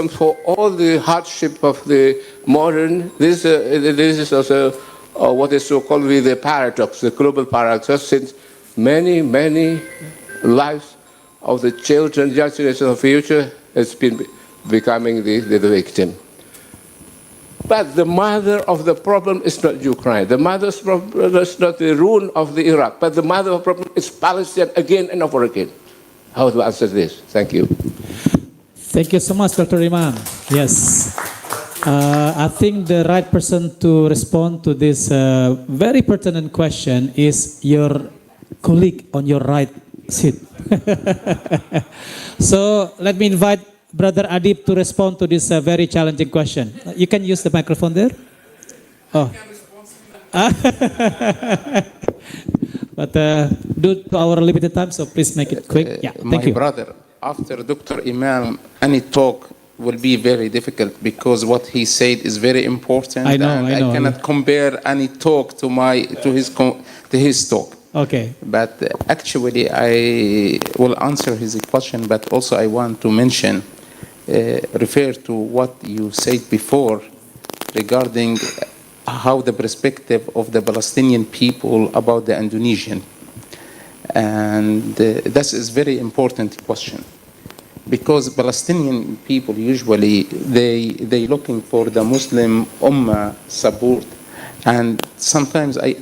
for all the hardship of the modern. This is also what is so called the paradox, the global paradox. Since many lives of the children, young generation of the future has been becoming the victim. But the mother of the problem is not Ukraine. The mother's problem is not the ruin of the Iraq. But the mother of the problem is Palestine again and over again. How to answer this? Thank you. Thank you so much, Dr. Imam. Yes. I think the right person to respond to this very pertinent question is your colleague on your right seat. So let me invite Brother Adib to respond to this very challenging question. You can use the microphone there. Oh. But due to our limited time, so please make it quick. Yeah, thank you. My brother, after Dr. Imam, any talk will be very difficult because what he said is very important. I know. I cannot compare any talk to his talk. Okay. But actually, I will answer his question, but also I want to mention, refer to what you said before regarding how the perspective of the Palestinian people about the Indonesian. And this is very important question, because Palestinian people usually, they looking for the Muslim Ummah support. And sometimes I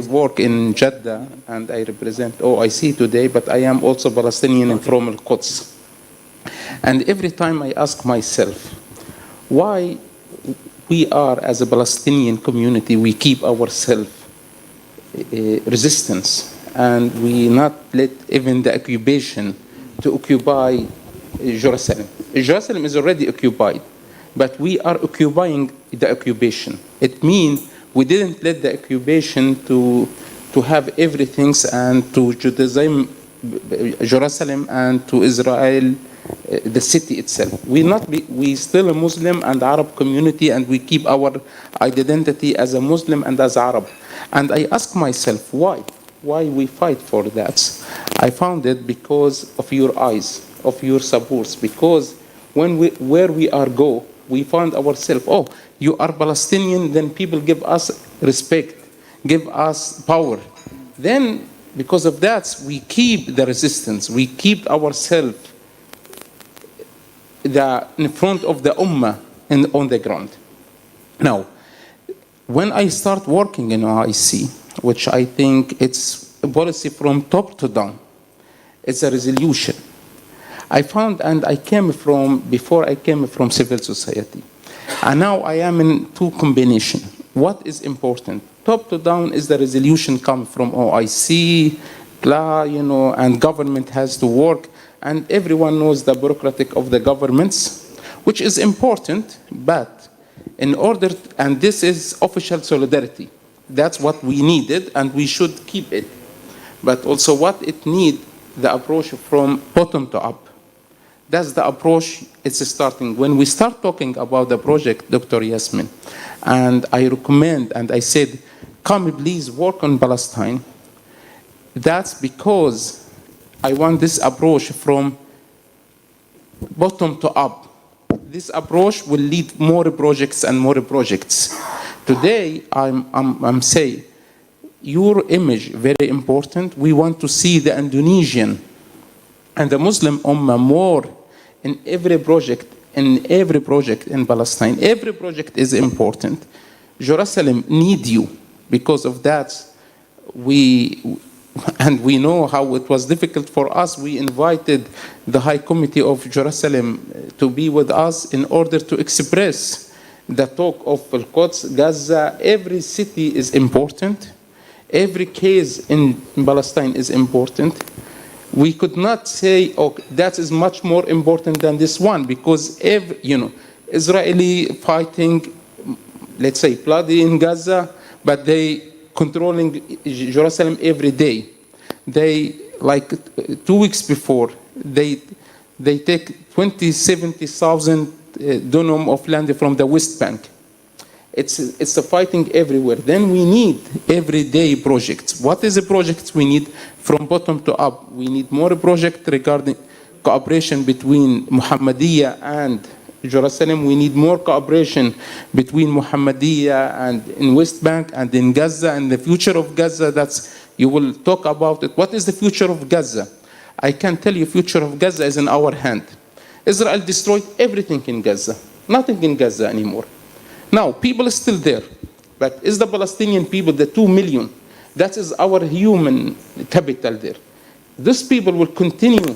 work in Jeddah and I represent OIC today, but I am also Palestinian from Al-Quds. And every time I ask myself, why we are, as a Palestinian community, we keep ourselves resistance, and we not let even the occupation to occupy Jerusalem. Jerusalem is already occupied, but we are occupying the occupation. It means we didn't let the occupation to have everything and to Judaism, Jerusalem, and to Israel, the city itself. We still a Muslim and Arab community, and we keep our identity as a Muslim and as Arab. And I ask myself, why we fight for that? I found it because of your eyes, of your supports, because where we are go, we find ourselves, oh, you are Palestinian, then people give us respect, give us power. Then, because of that, we keep the resistance, we keep ourselves in front of the Ummah and on the ground. Now, when I start working in OIC, which I think it's a policy from top to down, it's a resolution. I found, and before I came from civil society. And now I am in two combination. What is important? Top to down is the resolution come from OIC, and government has to work, and everyone knows the bureaucratic of the governments, which is important, but in order, and this is official solidarity. That's what we needed, and we should keep it. But also what it need, the approach from bottom to up. That's the approach it's starting. When we start talking about the project, Dr. Yasmin, and I recommend, and I said, come please work on Palestine. That's because I want this approach from bottom to up. This approach will lead more projects and more projects. Today, I'm saying, your image, very important. We want to see the Indonesian and the Muslim Ummah more in every project in Palestine. Every project is important. Jerusalem need you. Because of that, we know how it was difficult for us. We invited the High Committee of Jerusalem to be with us in order to express the talk of Al-Quds, Gaza. Every city is important. Every case in Palestine is important. We could not say, oh, that is much more important than this one, because Israeli fighting, let's say, bloody in Gaza, but they controlling Jerusalem every day. They, like 2 weeks before, they take 70,000 dönum of land from the West Bank. It's a fighting everywhere. Then we need everyday projects. What is the projects we need from bottom to up? We need more projects regarding cooperation between Muhammadiyah and Jerusalem. We need more cooperation between Muhammadiyah and in West Bank and in Gaza, and the future of Gaza. You will talk about it. What is the future of Gaza? I can tell you, future of Gaza is in our hand. Israel destroyed everything in Gaza. Nothing in Gaza anymore. Now, people are still there, but is the Palestinian people, the 2 million, that is our human capital there. These people will continue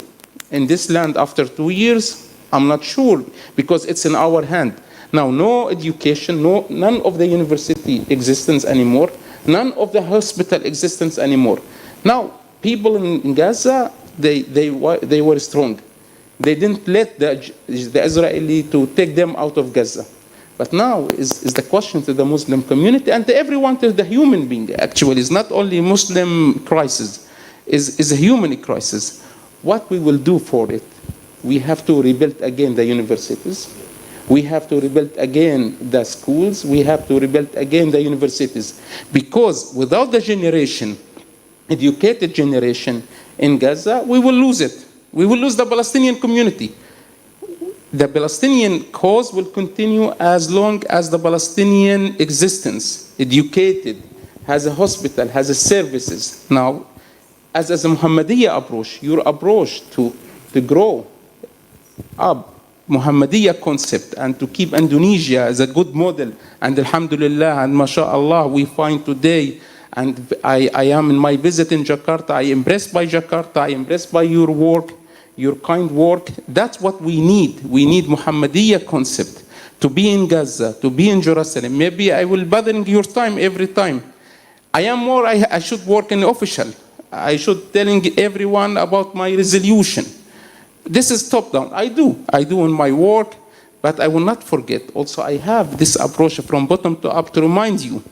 in this land after 2 years? I'm not sure, because it's in our hand. Now, no education, none of the university existence anymore, none of the hospital existence anymore. Now, people in Gaza, they were strong. They didn't let the Israeli to take them out of Gaza. But now is the question to the Muslim community and to everyone, to the human being. Actually, it's not only Muslim crisis, is a human crisis. What we will do for it? We have to rebuild again the universities. We have to rebuild again the schools. We have to rebuild again the universities. Because without the generation educated generation in Gaza, we will lose it. We will lose the Palestinian community. The Palestinian cause will continue as long as the Palestinian existence, educated, has a hospital, has a services. Now, as a Muhammadiyah approach, your approach to grow up Muhammadiyah concept and to keep Indonesia as a good model, and alhamdulillah and mashallah we find today, and I am in my visit in Jakarta, I am impressed by Jakarta, I am impressed by your work, your kind work. That's what we need. We need Muhammadiyah concept to be in Gaza, to be in Jerusalem. Maybe I will bothering your time every time. I should work in official. I should telling everyone about my resolution. This is top down. I do in my work, but I will not forget. Also, I have this approach from bottom to up to remind you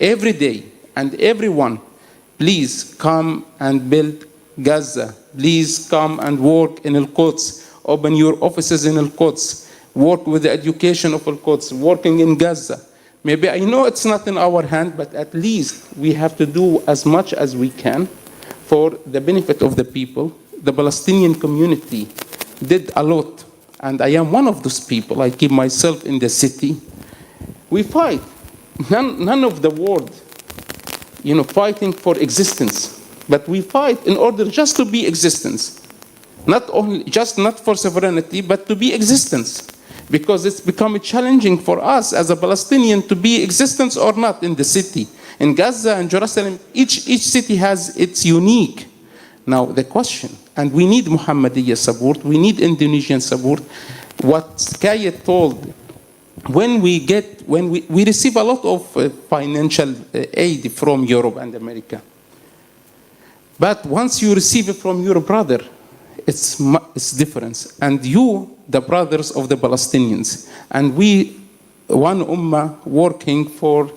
every day and everyone, please come and build Gaza. Please come and work in Al-Quds. Open your offices in Al-Quds. Work with the education of Al-Quds, working in Gaza. Maybe I know it's not in our hand, but at least we have to do as much as we can for the benefit of the people. The Palestinian community did a lot, and I am one of those people. I keep myself in the city. We fight. None of the world, fighting for existence, but we fight in order just to be existence. Not for sovereignty, but to be existence. Because it's become challenging for us as a Palestinian to be existence or not in the city. In Gaza and Jerusalem, each city has its unique. Now the question, and we need Muhammadiyah support, we need Indonesian support. What Kayet told, when we receive a lot of financial aid from Europe and America. But once you receive it from your brother, it's different. And you, the brothers of the Palestinians, and we, one ummah working for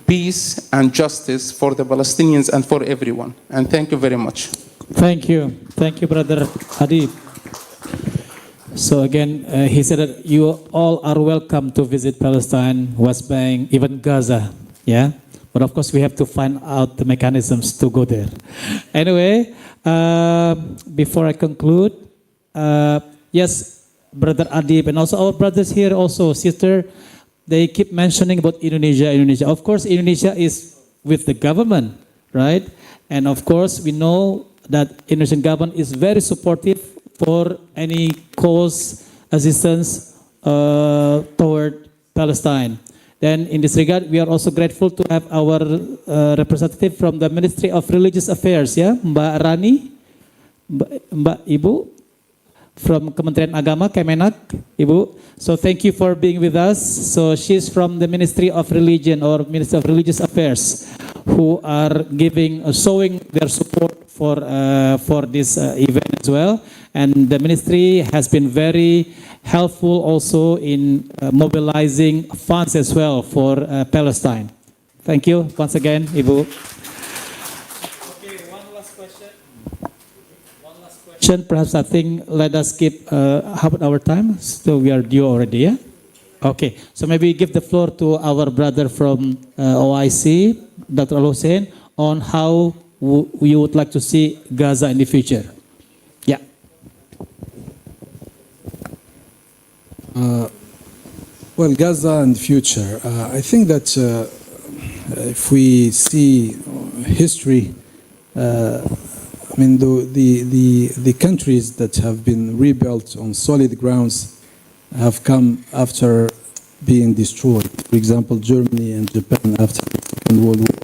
peace and justice for the Palestinians and for everyone. And thank you very much. Thank you, Brother Hadib. So again, he said that you all are welcome to visit Palestine, West Bank, even Gaza. Yeah, but of course we have to find out the mechanisms to go there. Anyway, before I conclude, yes, Brother Adib and also our brothers here, also sister, they keep mentioning about Indonesia. Of course, Indonesia is with the government, right? And of course, we know that Indonesian government is very supportive for any cause assistance toward Palestine. Then in this regard, we are also grateful to have our representative from the Ministry of Religious Affairs, ya, Mbak Rani, Mbak Ibu, from Kementerian Agama, Kemenak, Ibu. So thank you for being with us. So she's from the Ministry of Religion or Ministry of Religious Affairs, who are showing their support for this event as well. And the ministry has been very helpful also in mobilizing funds as well for Palestine. Thank you once again, Ibu. Okay, one last question. Perhaps I think let us keep half an hour time. So we are due already, yeah? Okay, so maybe give the floor to our brother from OIC, Dr. Al Hussein, on how you would like to see Gaza in the future. Yeah. Well, Gaza and the future. I think that if we see history, I mean, the countries that have been rebuilt on solid grounds have come after being destroyed. For example, Germany and Japan after the Second World War.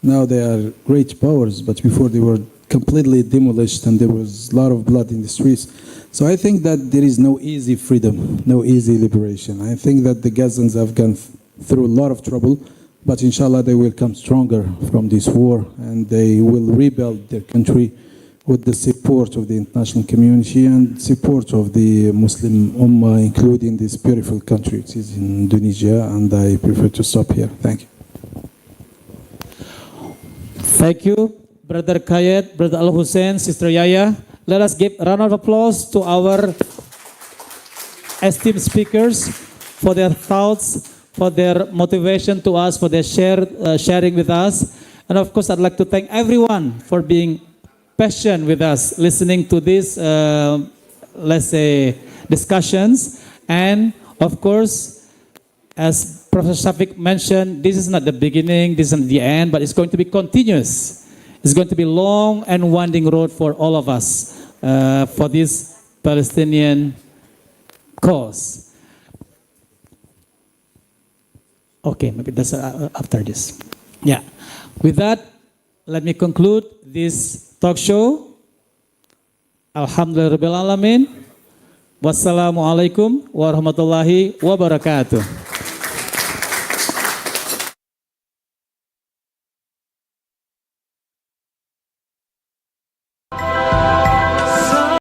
Now they are great powers, but before they were completely demolished and there was a lot of blood in the streets. So I think that there is no easy freedom, no easy liberation. I think that the Gazans have gone through a lot of trouble, but inshallah they will come stronger from this war and they will rebuild their country with the support of the international community and support of the Muslim Ummah, including this beautiful country, which is in Indonesia, and I prefer to stop here. Thank you. Thank you, Brother Kayed, Brother Al Hussein, Sister Yaya. Let us give a round of applause to our esteemed speakers for their thoughts, for their motivation to us, for their sharing with us. And of course, I'd like to thank everyone for being patient with us, listening to this, let's say, discussions. And of course, as Professor Shafiq mentioned, this is not the beginning, this isn't the end, but it's going to be continuous. It's going to be long and winding road for all of us for this Palestinian cause. Okay, maybe that's after this. Yeah. With that, let me conclude this talk show. Alhamdulillahirabbil alamin. Wassalamualaikum warahmatullahi wabarakatuh.